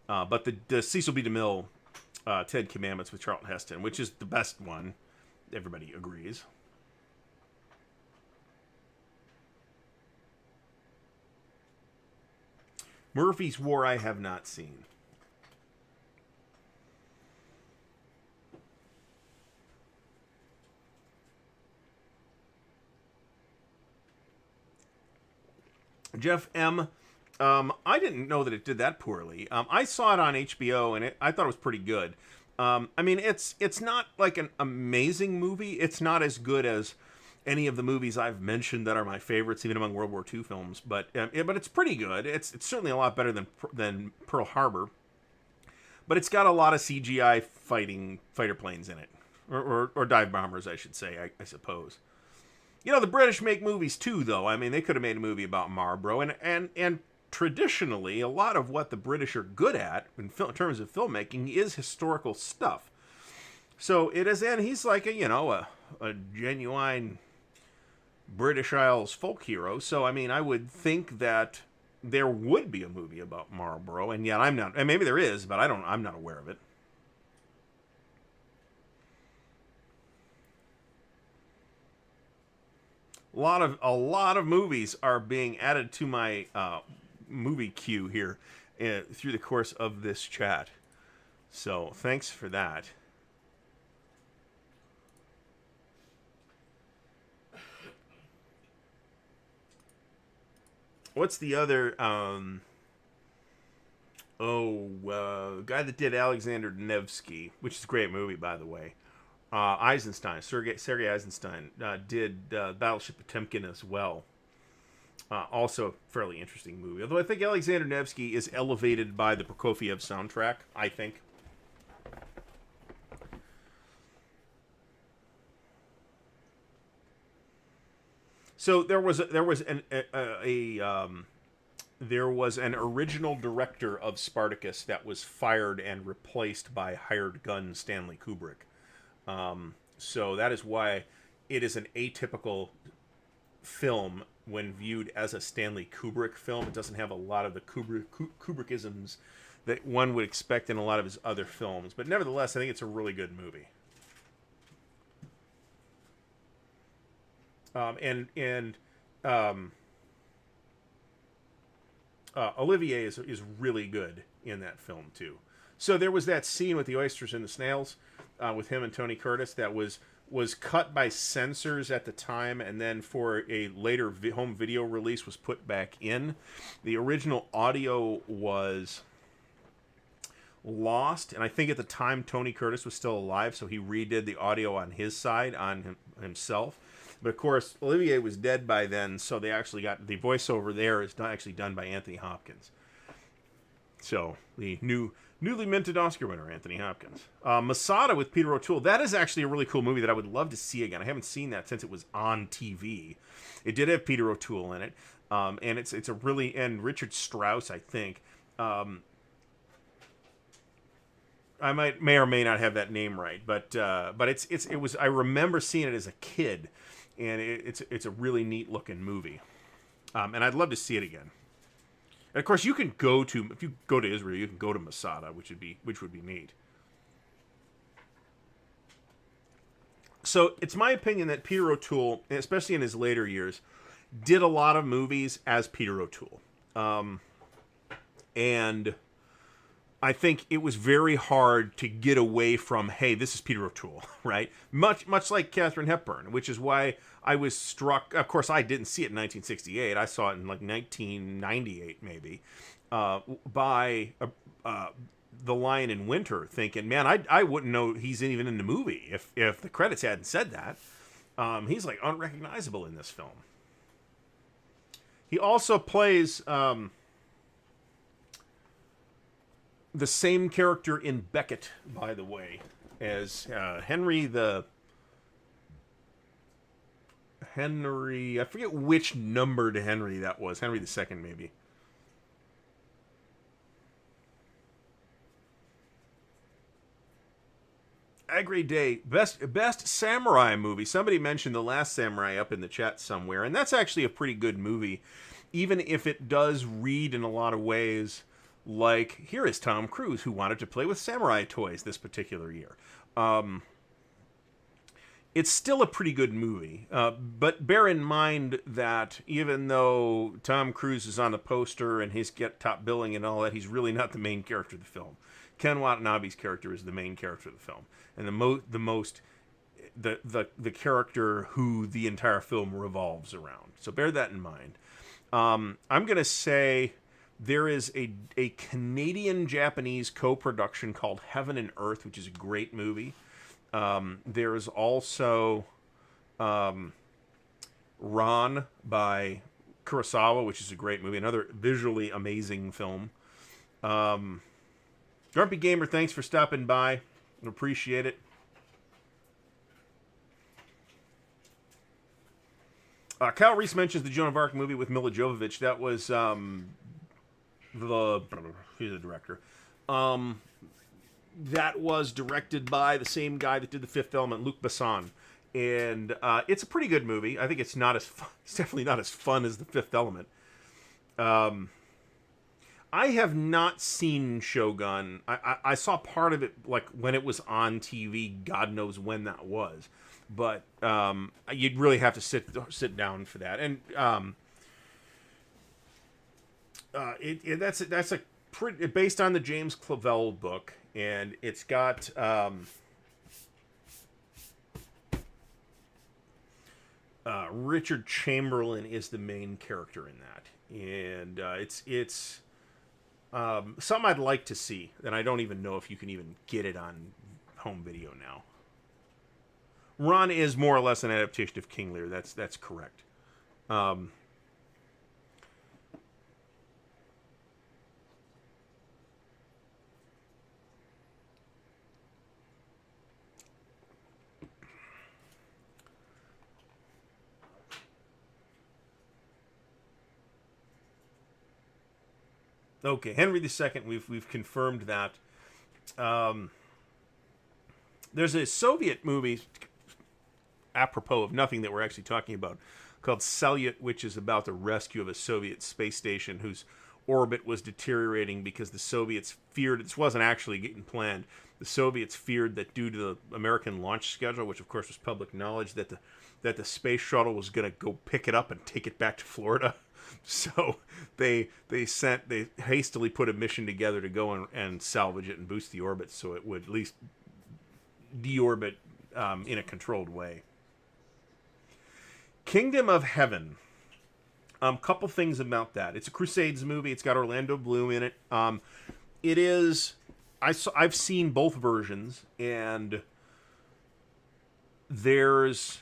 But the Cecil B. DeMille 10 Commandments with Charlton Heston, which is the best one, everybody agrees. Murphy's War I have not seen. Jeff M. I didn't know that it did that poorly. I saw it on HBO, and I thought it was pretty good. I mean, it's not like an amazing movie. It's not as good as any of the movies I've mentioned that are my favorites, even among World War II films. But it's pretty good. It's certainly a lot better than Pearl Harbor. But it's got a lot of CGI fighter planes in it, or dive bombers, I should say. I suppose. You know, the British make movies too, though. I mean, they could have made a movie about Marlborough, and traditionally, a lot of what the British are good at in terms of filmmaking is historical stuff. So it is, and he's like a genuine British Isles folk hero. So I mean, I would think that there would be a movie about Marlborough, and yet I'm not. And maybe there is, but I'm not aware of it. A lot of movies are being added to my movie queue here through the course of this chat. So thanks for that. What's the other guy that did Alexander Nevsky, which is a great movie, by the way. Eisenstein, Sergei Eisenstein, did Battleship Potemkin as well. Also a fairly interesting movie. Although I think Alexander Nevsky is elevated by the Prokofiev soundtrack, I think. So there was an original director of Spartacus that was fired and replaced by hired gun Stanley Kubrick. So that is why it is an atypical film when viewed as a Stanley Kubrick film. It doesn't have a lot of the Kubrickisms that one would expect in a lot of his other films. But nevertheless, I think it's a really good movie. Olivier is really good in that film too. So there was that scene with the oysters and the snails with him and Tony Curtis that was cut by censors at the time, and then for a later home video release was put back in. The original audio was lost, and I think at the time Tony Curtis was still alive, so he redid the audio on his side, on himself. But of course, Olivier was dead by then, so they actually got the voiceover there is not actually done by Anthony Hopkins. So the newly minted Oscar winner, Anthony Hopkins. Masada with Peter O'Toole. That is actually a really cool movie that I would love to see again. I haven't seen that since it was on TV. It did have Peter O'Toole in it, and it's a really, and Richard Strauss, I think. I may or may not have that name right, but it was. I remember seeing it as a kid, and it's a really neat looking movie, and I'd love to see it again. And of course, if you go to Israel, you can go to Masada, which would be neat. So it's my opinion that Peter O'Toole, especially in his later years, did a lot of movies as Peter O'Toole, and I think it was very hard to get away from, hey, this is Peter O'Toole, right? Much like Katharine Hepburn, which is why I was struck. Of course, I didn't see it in 1968. I saw it in like 1998, maybe, by The Lion in Winter, thinking, man, I wouldn't know he's even in the movie if the credits hadn't said that. He's like unrecognizable in this film. He also plays the same character in Beckett, by the way, as Henry. I forget which numbered Henry that was. Henry II, maybe. Agri Day, best samurai movie. Somebody mentioned The Last Samurai up in the chat somewhere, and that's actually a pretty good movie, even if it does read in a lot of ways like, here is Tom Cruise who wanted to play with samurai toys this particular year. It's still a pretty good movie, but bear in mind that even though Tom Cruise is on the poster and he's get top billing and all that, he's really not the main character of the film. Ken Watanabe's character is the main character of the film, and the character who the entire film revolves around. So bear that in mind. I'm gonna say there is a Canadian-Japanese co-production called Heaven and Earth, which is a great movie. There is also Ran by Kurosawa, which is a great movie, another visually amazing film. Grumpy Gamer, thanks for stopping by. Appreciate it. Kyle Reese mentions the Joan of Arc movie with Mila Jovovich. That was he's the director. That was directed by the same guy that did The Fifth Element, Luc Besson. And it's a pretty good movie. I think it's not as fun. It's definitely not as fun as The Fifth Element. I have not seen Shogun. I saw part of it like when it was on TV. God knows when that was, but you'd really have to sit down for that. And that's a pretty based on the James Clavell book, and it's got Richard Chamberlain is the main character in that, and it's something I'd like to see, and I don't even know if you can even get it on home video now. Ron is more or less an adaptation of King Lear. That's correct. Okay, Henry II. We've confirmed that. There's a Soviet movie, apropos of nothing that we're actually talking about, called Salyut, which is about the rescue of a Soviet space station whose orbit was deteriorating because the Soviets feared, this wasn't actually getting planned, the Soviets feared that due to the American launch schedule, which of course was public knowledge, that the space shuttle was going to go pick it up and take it back to Florida. So they hastily put a mission together to go and salvage it and boost the orbit so it would at least deorbit in a controlled way. Kingdom of Heaven. Couple things about that. It's a Crusades movie. It's got Orlando Bloom in it. It is. I've seen both versions, and there's.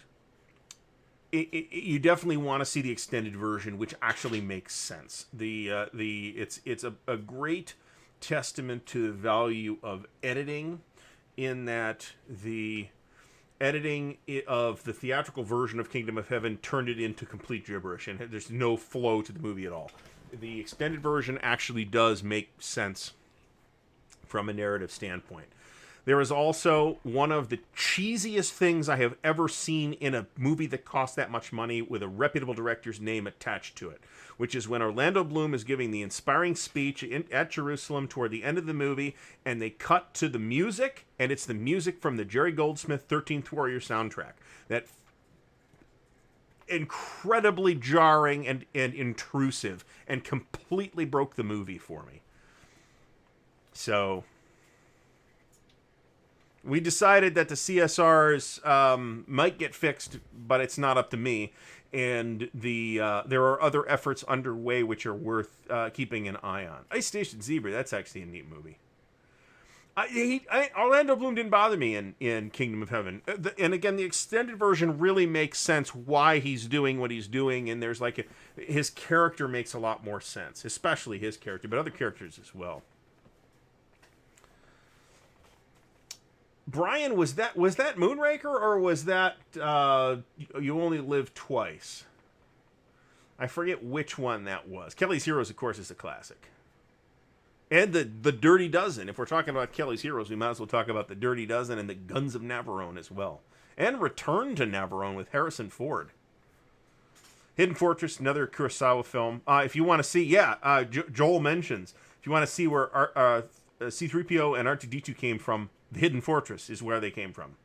You definitely want to see the extended version, which actually makes sense. It's a great testament to the value of editing, in that the editing of the theatrical version of Kingdom of Heaven turned it into complete gibberish, and there's no flow to the movie at all. The extended version actually does make sense from a narrative standpoint. There is also one of the cheesiest things I have ever seen in a movie that cost that much money with a reputable director's name attached to it, which is when Orlando Bloom is giving the inspiring speech at Jerusalem toward the end of the movie, and they cut to the music, and it's the music from the Jerry Goldsmith 13th Warrior soundtrack. That incredibly jarring and intrusive, and completely broke the movie for me. So we decided that the CSRs might get fixed, but it's not up to me. And there are other efforts underway which are worth keeping an eye on. Ice Station Zebra, that's actually a neat movie. Orlando Bloom didn't bother me in Kingdom of Heaven. And again, the extended version really makes sense why he's doing what he's doing, and there's like his character makes a lot more sense, especially his character, but other characters as well. Brian, was that Moonraker, or was that You Only Live Twice? I forget which one that was. Kelly's Heroes, of course, is a classic. And the Dirty Dozen. If we're talking about Kelly's Heroes, we might as well talk about the Dirty Dozen and the Guns of Navarone as well. And Return to Navarone with Harrison Ford. Hidden Fortress, another Kurosawa film. If you want to see, Joel mentions, if you want to see where C-3PO and R2-D2 came from, the Hidden Fortress is where they came from.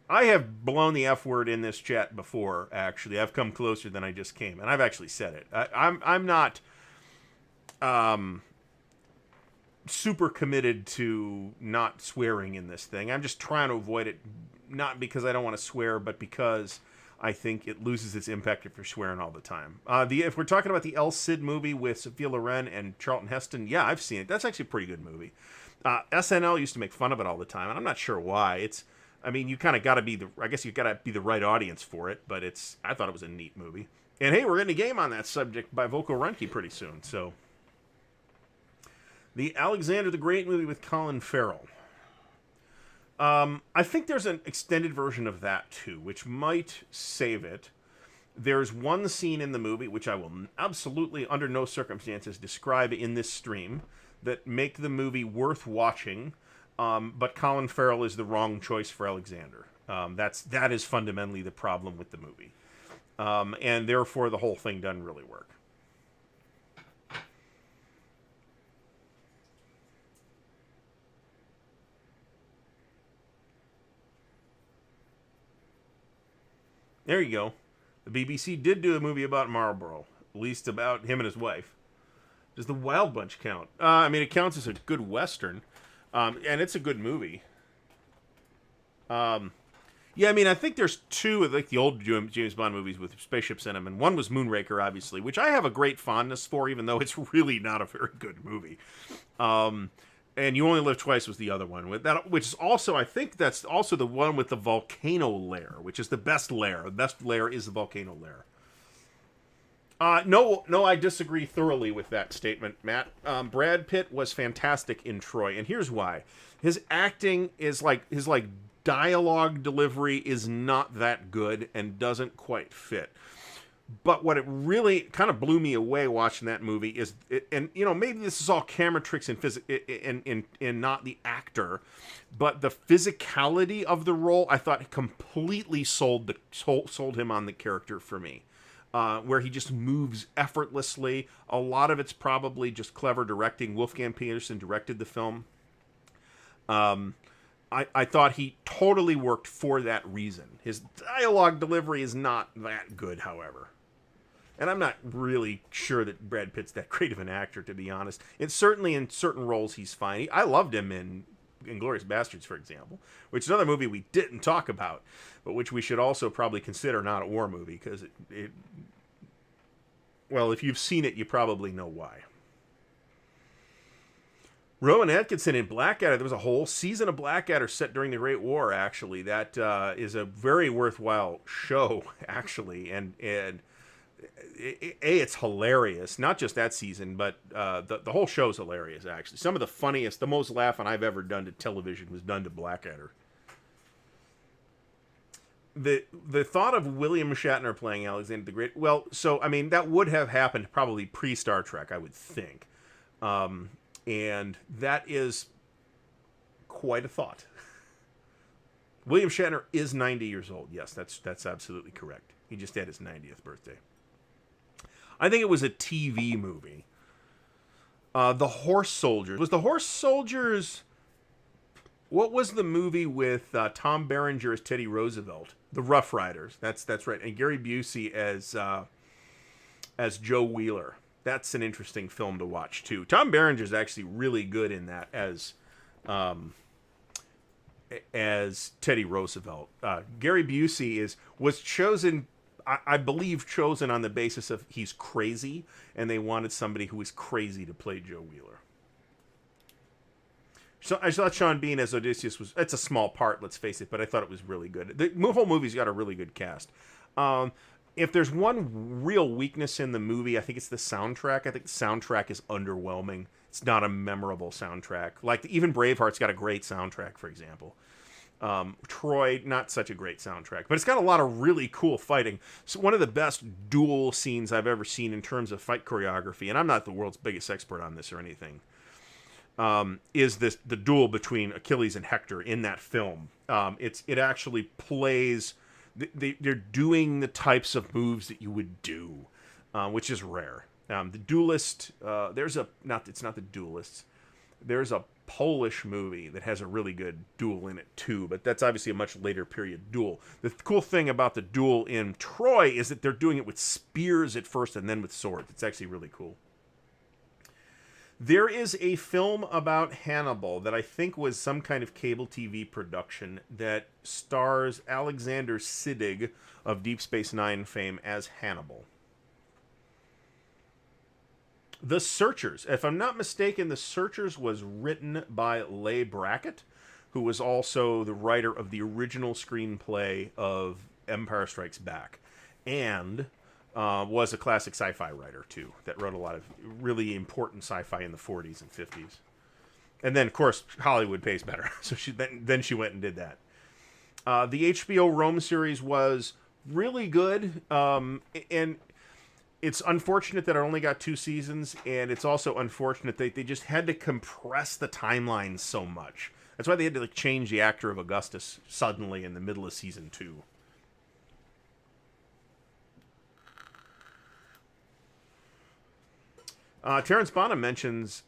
I have blown the F word in this chat before, actually. I've come closer than I just came, and I've actually said it. I'm not super committed to not swearing in this thing. I'm just trying to avoid it, not because I don't want to swear, but because I think it loses its impact if you're swearing all the time. If we're talking about the El Cid movie with Sophia Loren and Charlton Heston, yeah, I've seen it. That's actually a pretty good movie. SNL used to make fun of it all the time, and I'm not sure why. You kind of got to be the right audience for it, but I thought it was a neat movie. And hey, we're getting a game on that subject by Voko Runke pretty soon, so. The Alexander the Great movie with Colin Farrell. I think there's an extended version of that too, which might save it. There's one scene in the movie, which I will absolutely under no circumstances describe in this stream, that make the movie worth watching, but Colin Farrell is the wrong choice for Alexander. That is fundamentally the problem with the movie. And therefore the whole thing doesn't really work. There you go. The BBC did do a movie about Marlborough, at least about him and his wife. Does The Wild Bunch count? It counts as a good Western, and it's a good movie. I think there's two of like the old James Bond movies with spaceships in them, and one was Moonraker, obviously, which I have a great fondness for, even though it's really not a very good movie. And You Only Live Twice was the other one, which is also, I think that's also the one with the volcano lair, which is the best lair. The best lair is the volcano lair. No, I disagree thoroughly with that statement, Matt. Brad Pitt was fantastic in Troy, and here's why. His acting is his dialogue delivery is not that good and doesn't quite fit. But what it really kind of blew me away watching that movie is, maybe this is all camera tricks and not the actor, but the physicality of the role I thought completely sold him on the character for me. Where he just moves effortlessly. A lot of it's probably just clever directing. Wolfgang Peterson directed the film. I thought he totally worked for that reason. His dialogue delivery is not that good, however. And I'm not really sure that Brad Pitt's that great of an actor, to be honest. It's certainly in certain roles he's fine. I loved him in Inglourious Bastards, for example, which is another movie we didn't talk about, but which we should also probably consider not a war movie, because well, if you've seen it, you probably know why. Rowan Atkinson in Blackadder. There was a whole season of Blackadder set during the Great War, actually. That is a very worthwhile show, actually. And it's hilarious. Not just that season, but the whole show's hilarious, actually. Some of the funniest, the most laughing I've ever done to television was done to Blackadder. The thought of William Shatner playing Alexander the Great, that would have happened probably pre-Star Trek, I would think. And that is quite a thought. William Shatner is 90 years old. Yes, that's absolutely correct. He just had his 90th birthday. I think it was a TV movie. The Horse Soldiers. Was The Horse Soldiers... What was the movie with Tom Berenger as Teddy Roosevelt? The Rough Riders. That's right. And Gary Busey as Joe Wheeler. That's an interesting film to watch too. Tom Berenger's actually really good in that as Teddy Roosevelt. Gary Busey was chosen, I believe, chosen on the basis of he's crazy, and they wanted somebody who was crazy to play Joe Wheeler. So I thought Sean Bean as Odysseus it's a small part, let's face it, but I thought it was really good. The whole movie's got a really good cast. Um, if there's one real weakness in the movie, I think it's the soundtrack. I think the soundtrack is underwhelming. It's not a memorable soundtrack. Like even Braveheart's got a great soundtrack, for example. Troy, not such a great soundtrack, but it's got a lot of really cool fighting. So one of the best duel scenes I've ever seen in terms of fight choreography, and I'm not the world's biggest expert on this or anything, is the duel between Achilles and Hector in that film. It actually plays. They're doing the types of moves that you would do, which is rare. The Duelist. It's not the Duelists. There's a Polish movie that has a really good duel in it too, but that's obviously a much later period duel. The cool thing about the duel in Troy is that they're doing it with spears at first and then with swords. It's actually really cool. There is a film about Hannibal that I think was some kind of cable TV production that stars Alexander Siddig of Deep Space Nine fame as Hannibal. The Searchers. If I'm not mistaken, The Searchers was written by Leigh Brackett, who was also the writer of the original screenplay of Empire Strikes Back, and was a classic sci-fi writer, too, that wrote a lot of really important sci-fi in the 40s and 50s. And then, of course, Hollywood pays better, so she went and did that. The HBO Rome series was really good, and it's unfortunate that I only got 2 seasons, and it's also unfortunate that they just had to compress the timeline so much. That's why they had to change the actor of Augustus suddenly in the middle of season 2. Terrence Bonham mentions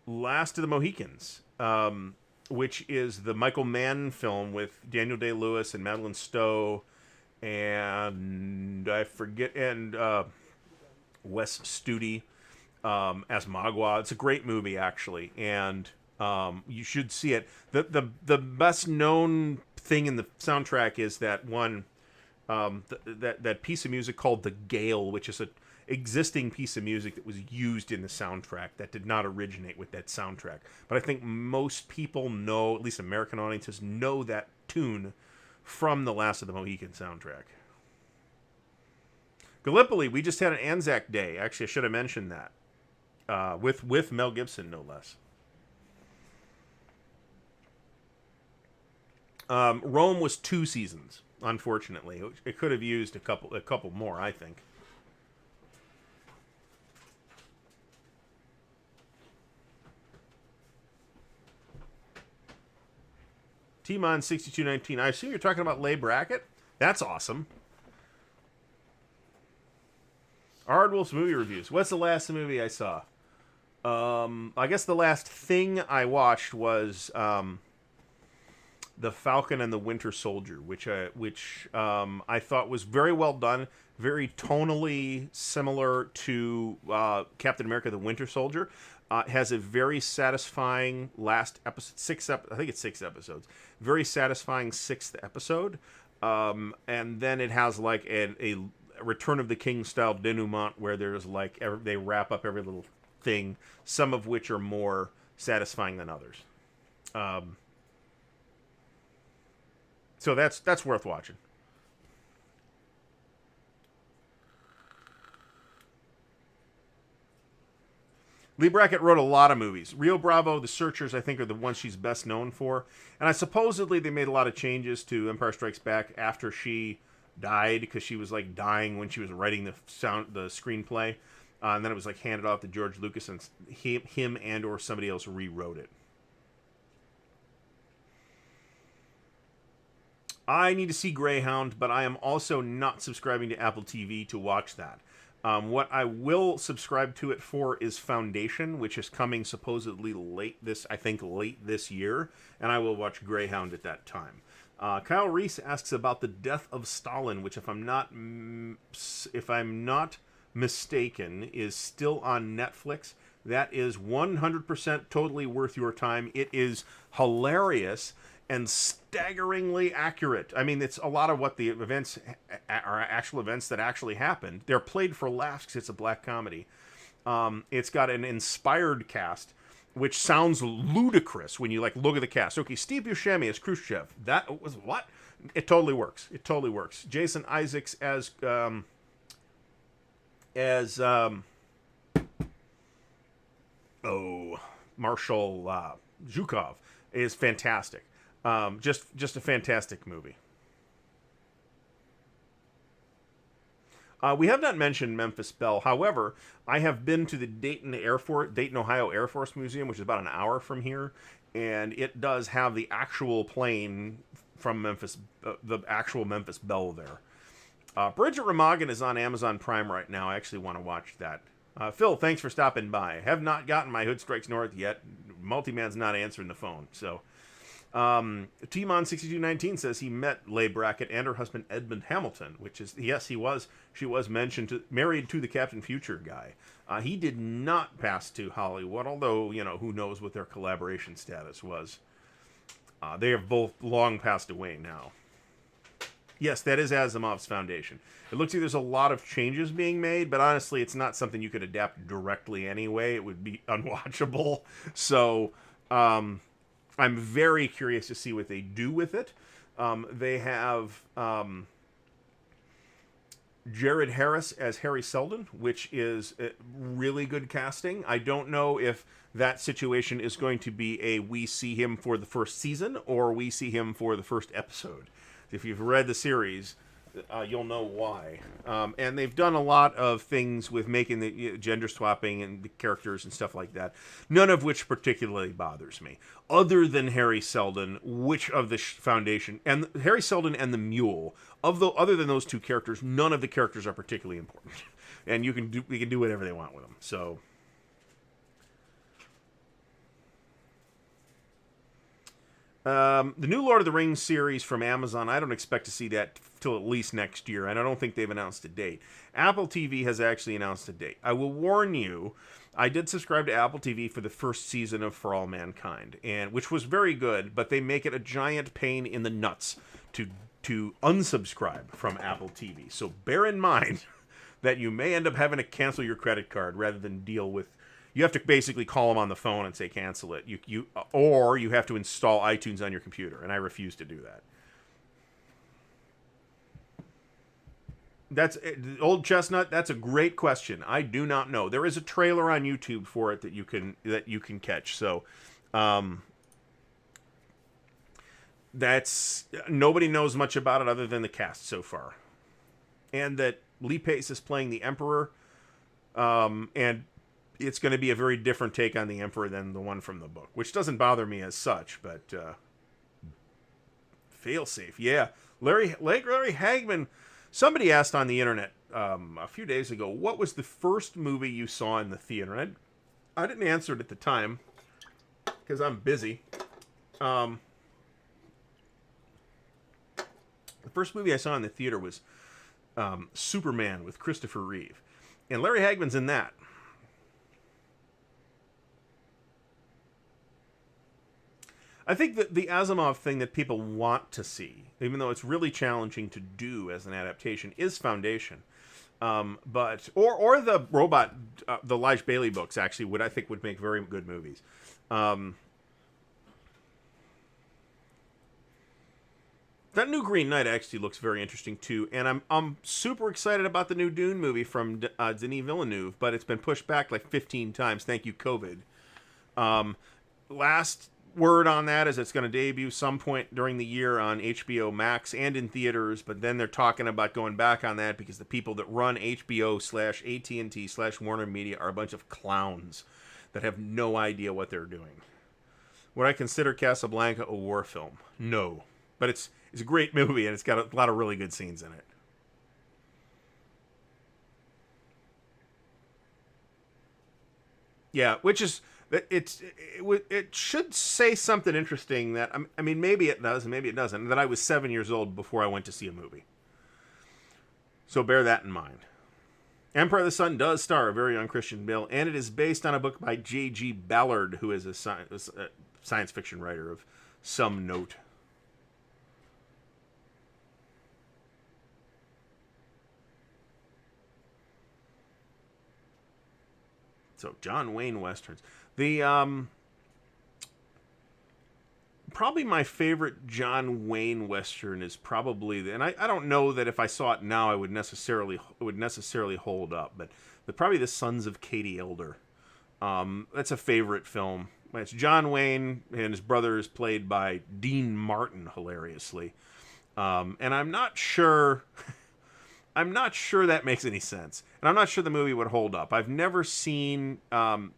Last of the Mohicans, which is the Michael Mann film with Daniel Day-Lewis and Madeline Stowe, and I forget, and Wes Studi as Magua. It's a great movie, actually, and you should see it. The best known thing in the soundtrack is that one that piece of music called "The Gale," which is a existing piece of music that was used in the soundtrack that did not originate with that soundtrack. But I think most people know, at least American audiences, know that tune from the Last of the Mohican soundtrack. Gallipoli, we just had an Anzac Day. Actually, I should have mentioned that. With Mel Gibson, no less. Rome was 2 seasons, unfortunately. It could have used a couple more, I think. T-Mon 6219. I assume you're talking about Leigh Brackett? That's awesome. Ardwulf's movie reviews. What's the last movie I saw? I guess the last thing I watched was The Falcon and the Winter Soldier, which I thought was very well done, very tonally similar to Captain America: The Winter Soldier. Has a very satisfying last episode. I think it's 6 episodes. Very satisfying 6th episode, and then it has like a Return of the King style denouement where there's like they wrap up every little thing, some of which are more satisfying than others. So that's worth watching. Leigh Brackett wrote a lot of movies. Rio Bravo, The Searchers, I think, are the ones she's best known for. And I supposedly they made a lot of changes to Empire Strikes Back after she died, because she was like dying when she was writing the screenplay, and then it was like handed off to George Lucas, and him and or somebody else rewrote it. I need to see Greyhound, but I am also not subscribing to Apple TV to watch that. What I will subscribe to it for is Foundation, which is coming supposedly late this year, and I will watch Greyhound at that time. Kyle Reese asks about The Death of Stalin, which if I'm not mistaken is still on Netflix. That is 100% totally worth your time. It is hilarious and staggeringly accurate. I mean, it's a lot of what the events are actual events that actually happened. They're played for laughs because it's a black comedy. It's got an inspired cast. which sounds ludicrous when you like look at the cast. Okay, Steve Buscemi as Khrushchev. That was what? It totally works. It totally works. Jason Isaacs as Marshal Zhukov is fantastic. Just a fantastic movie. We have not mentioned Memphis Belle. However, I have been to the Dayton Ohio Air Force Museum, which is about an hour from here, and it does have the actual plane from Memphis, the actual Memphis Belle there. Bridget Remagen is on Amazon Prime right now. I actually want to watch that. Phil, thanks for stopping by. Have not gotten my Hood Strikes North yet. Multiman's not answering the phone, so. Timon6219 says he met Leigh Brackett and her husband Edmund Hamilton, which is, yes, he was. She was married to the Captain Future guy. He did not pass to Hollywood, although, who knows what their collaboration status was. They have both long passed away now. Yes, that is Asimov's foundation. It looks like there's a lot of changes being made, but honestly, it's not something you could adapt directly anyway. It would be unwatchable. So, I'm very curious to see what they do with it. They have Jared Harris as Harry Seldon, which is really good casting. I don't know if that situation is going to be we see him for the first season or we see him for the first episode. If you've read the series, you'll know why. And they've done a lot of things with making the gender swapping and the characters and stuff like that, none of which particularly bothers me. Other than Harry Seldon, which of the Foundation, and Harry Seldon and the Mule, other than those two characters, none of the characters are particularly important. And we can do whatever they want with them. So. The new Lord of the Rings series from Amazon, I don't expect to see that till at least next year, and I don't think they've announced a date. Apple TV has actually announced a date. I will warn you, I did subscribe to Apple TV for the first season of For All Mankind, which was very good, but they make it a giant pain in the nuts to unsubscribe from Apple TV. So bear in mind that you may end up having to cancel your credit card rather than deal with. You have to basically call them on the phone and say cancel it. Or you have to install iTunes on your computer, and I refuse to do that. That's Old Chestnut. That's a great question. I do not know. There is a trailer on YouTube for it that you can catch. So, that's nobody knows much about it other than the cast so far, and that Lee Pace is playing the Emperor, and it's going to be a very different take on the Emperor than the one from the book, which doesn't bother me as such, but failsafe, yeah. Larry Hagman. Somebody asked on the internet a few days ago, what was the first movie you saw in the theater? And I didn't answer it at the time because I'm busy. The first movie I saw in the theater was Superman with Christopher Reeve, and Larry Hagman's in that. I think that the Asimov thing that people want to see, even though it's really challenging to do as an adaptation, is Foundation. But the robot, the Lige Bailey books actually would make very good movies. That new Green Knight actually looks very interesting too, and I'm super excited about the new Dune movie from Denis Villeneuve, but it's been pushed back like 15 times. Thank you, COVID. Last word on that is it's going to debut some point during the year on HBO Max and in theaters, but then they're talking about going back on that because the people that run HBO/AT&T/Warner Media are a bunch of clowns that have no idea what they're doing. Would I consider Casablanca a war film? No. But it's a great movie, and it's got a lot of really good scenes in it. Yeah, which is... It should say something interesting that, I mean, maybe it does and maybe it doesn't, that I was 7 years old before I went to see a movie. So bear that in mind. Empire of the Sun does star a very young Christian Bale, and it is based on a book by J.G. Ballard, who is a science fiction writer of some note. So, John Wayne Westerns. The probably my favorite John Wayne Western is probably and I don't know that if I saw it now it would necessarily hold up, but probably the Sons of Katie Elder. That's a favorite film. It's John Wayne, and his brother is played by Dean Martin, hilariously. And I'm not sure. I'm not sure that makes any sense, and I'm not sure the movie would hold up. I've never seen True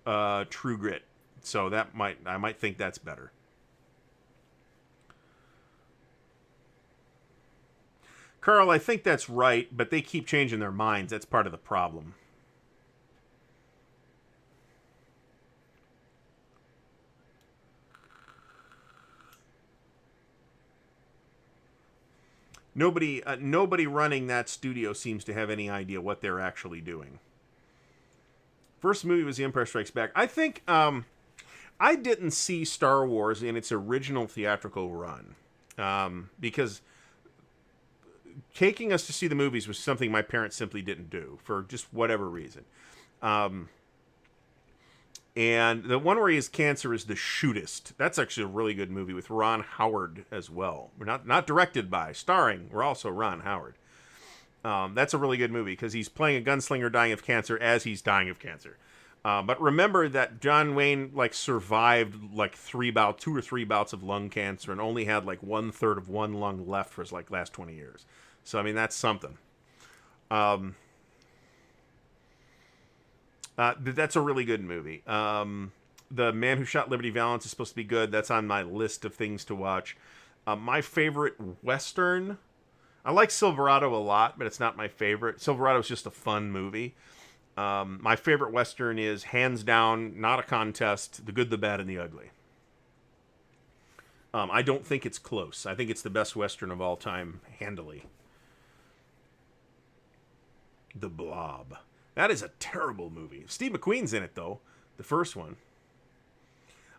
Grit, so I might think that's better. Carl, I think that's right, but they keep changing their minds. That's part of the problem. Nobody running that studio seems to have any idea what they're actually doing. First movie was The Empire Strikes Back. I think I didn't see Star Wars in its original theatrical run because taking us to see the movies was something my parents simply didn't do for just whatever reason. And the one where he has cancer is The Shootist. That's actually a really good movie with Ron Howard as well. We're not directed by, starring. We're also Ron Howard. That's a really good movie because he's playing a gunslinger dying of cancer as he's dying of cancer. But remember that John Wayne survived 2 or 3 bouts of lung cancer and only had 1/3 of one lung left for his last 20 years. So I mean that's something. That's a really good movie. The Man Who Shot Liberty Valance is supposed to be good. That's on my list of things to watch. My favorite Western, I like Silverado a lot, but it's not my favorite. Silverado is just a fun movie. My favorite Western is, hands down, not a contest, The Good, the Bad, and the Ugly. I don't think it's close. I think it's the best Western of all time, handily. The Blob. That is a terrible movie. Steve McQueen's in it, though. The first one.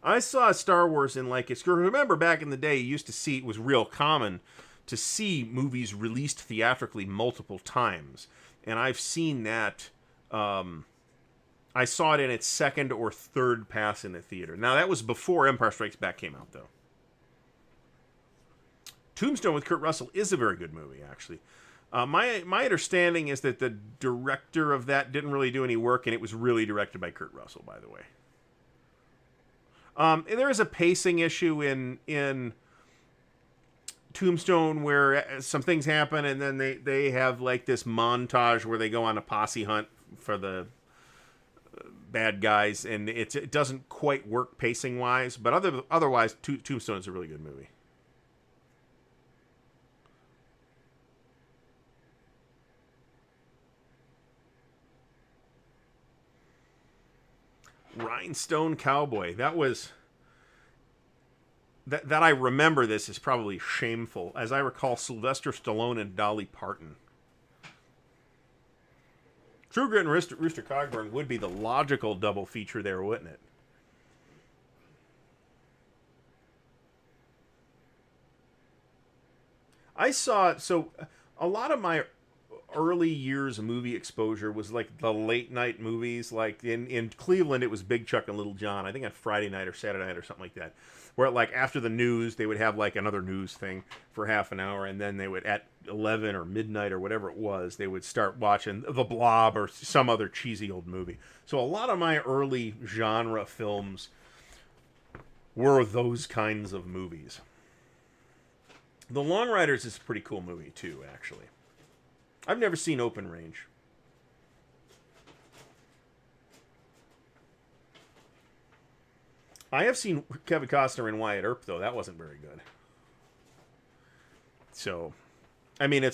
I saw Star Wars in remember back in the day, you used to see, it was real common to see movies released theatrically multiple times. And I've seen that. I saw it in its second or third pass in the theater. Now, that was before Empire Strikes Back came out, though. Tombstone with Kurt Russell is a very good movie, actually. My understanding is that the director of that didn't really do any work, and it was really directed by Kurt Russell, by the way. And there is a pacing issue in Tombstone where some things happen, and then they have this montage where they go on a posse hunt for the bad guys, and it doesn't quite work pacing-wise, but otherwise, Tombstone is a really good movie. Rhinestone Cowboy. That was... That I remember this is probably shameful. As I recall, Sylvester Stallone and Dolly Parton. True Grit and Rooster Cogburn would be the logical double feature there, wouldn't it? I saw... So, a lot of my early years movie exposure was the late night movies. In Cleveland, it was Big Chuck and Little John. I think on Friday night or Saturday night or something like that. Where after the news, they would have another news thing for half an hour, and then they would, at 11 or midnight or whatever it was, they would start watching The Blob or some other cheesy old movie. So a lot of my early genre films were those kinds of movies. The Long Riders is a pretty cool movie too, actually. I've never seen Open Range. I have seen Kevin Costner and Wyatt Earp, though. That wasn't very good. So, I mean,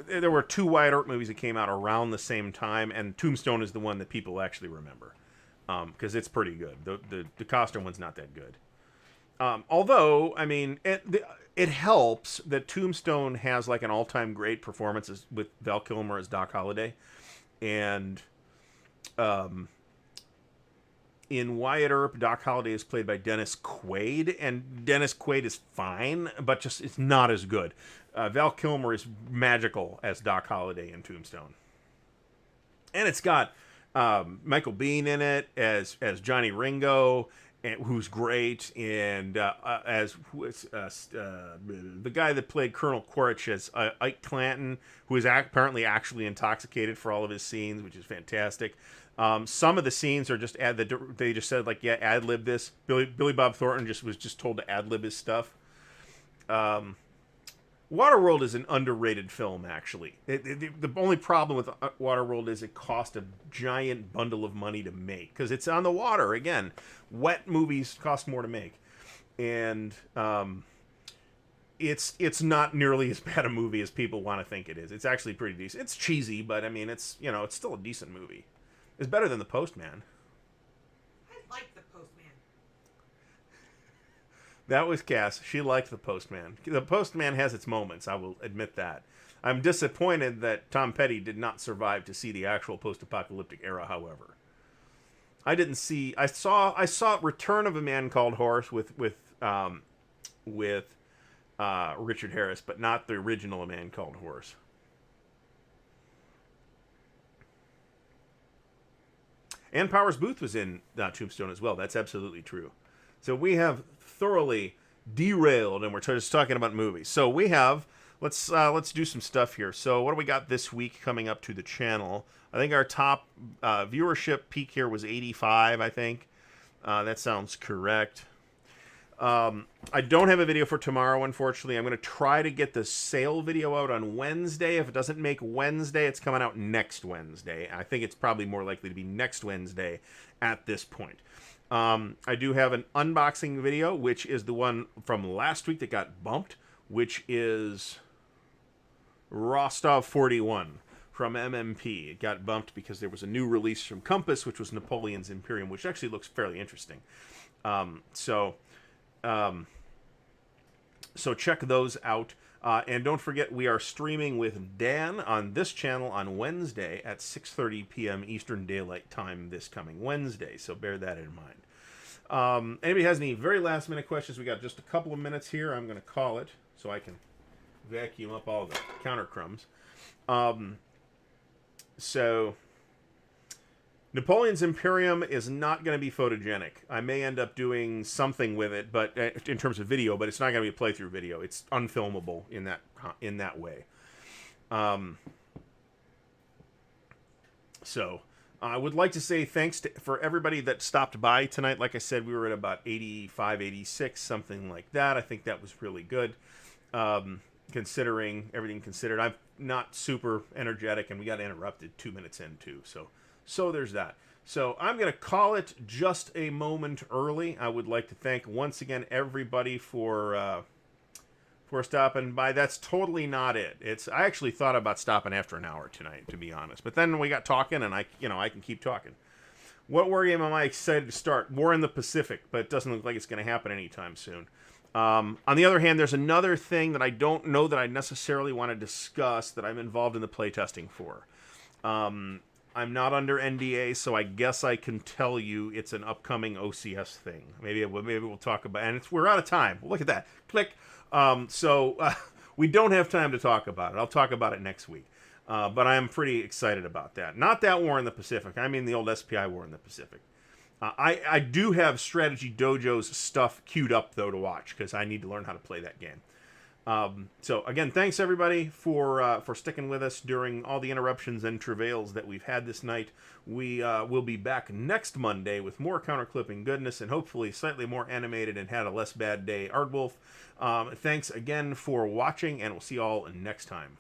there were 2 Wyatt Earp movies that came out around the same time, and Tombstone is the one that people actually remember. Because it's pretty good. The Costner one's not that good. Although, I mean, it helps that Tombstone has an all-time great performances with Val Kilmer as Doc Holliday. And in Wyatt Earp, Doc Holliday is played by Dennis Quaid, and Dennis Quaid is fine, but just it's not as good. Val Kilmer is magical as Doc Holliday in Tombstone. And it's got Michael Biehn in it as Johnny Ringo, who's great, and the guy that played Colonel Quaritch as Ike Clanton, who is apparently actually intoxicated for all of his scenes, which is fantastic. Some of the scenes are just they just said like, yeah, ad lib this. Billy Bob Thornton was just told to ad lib his stuff. Waterworld is an underrated film, actually. The only problem with Waterworld is it cost a giant bundle of money to make because it's on the water. Again, wet movies cost more to make, and it's not nearly as bad a movie as people want to think it is. It's actually pretty decent. It's cheesy, but I mean, it's still a decent movie. It's better than The Postman. I like The Postman. That was Cass. She liked The Postman. The Postman has its moments, I will admit that. I'm disappointed that Tom Petty did not survive to see the actual post-apocalyptic era, however. I saw Return of a Man Called Horse with Richard Harris, but not the original A Man Called Horse. And Powers Booth was in Tombstone as well. That's absolutely true. So we have thoroughly derailed, and we're just talking about movies. So we have let's do some stuff here. So what do we got this week coming up to the channel? I think our top viewership peak here was 85. I think that sounds correct. I don't have a video for tomorrow, unfortunately. I'm going to try to get the sale video out on Wednesday. If it doesn't make Wednesday, it's coming out next Wednesday. I think it's probably more likely to be next Wednesday at this point. I do have an unboxing video, which is the one from last week that got bumped, which is Rostov 41 from MMP. It got bumped because there was a new release from Compass, which was Napoleon's Imperium, which actually looks fairly interesting. So check those out. And don't forget, we are streaming with Dan on this channel on Wednesday at 6:30 p.m. Eastern Daylight Time this coming Wednesday. So bear that in mind. Anybody has any very last minute questions? We got just a couple of minutes here. I'm going to call it so I can vacuum up all the counter crumbs. So Napoleon's Imperium is not going to be photogenic. I may end up doing something with it, but in terms of video, but it's not going to be a playthrough video. It's unfilmable in that way. So I would like to say thanks for everybody that stopped by tonight. Like I said, we were at about 85, 86, something like that. I think that was really good, considering everything considered. I'm not super energetic, and we got interrupted 2 minutes in too. So there's that. So I'm going to call it just a moment early. I would like to thank once again everybody for stopping by. That's totally not it. I actually thought about stopping after an hour tonight, to be honest. But then we got talking, and I can keep talking. What war game am I excited to start? War in the Pacific, but it doesn't look like it's going to happen anytime soon. On the other hand, there's another thing that I don't know that I necessarily want to discuss that I'm involved in the playtesting for. I'm not under NDA, so I guess I can tell you it's an upcoming OCS thing. Maybe we'll talk about it. And we're out of time. Look at that. Click. We don't have time to talk about it. I'll talk about it next week. But I'm pretty excited about that. Not that war in the Pacific. I mean the old SPI war in the Pacific. I do have Strategy Dojo's stuff queued up, though, to watch, because I need to learn how to play that game. So again, thanks everybody for sticking with us during all the interruptions and travails that we've had this night. We will be back next Monday with more counterclipping goodness and hopefully slightly more animated and had a less bad day Ardwulf. Thanks again for watching, and we'll see you all next time.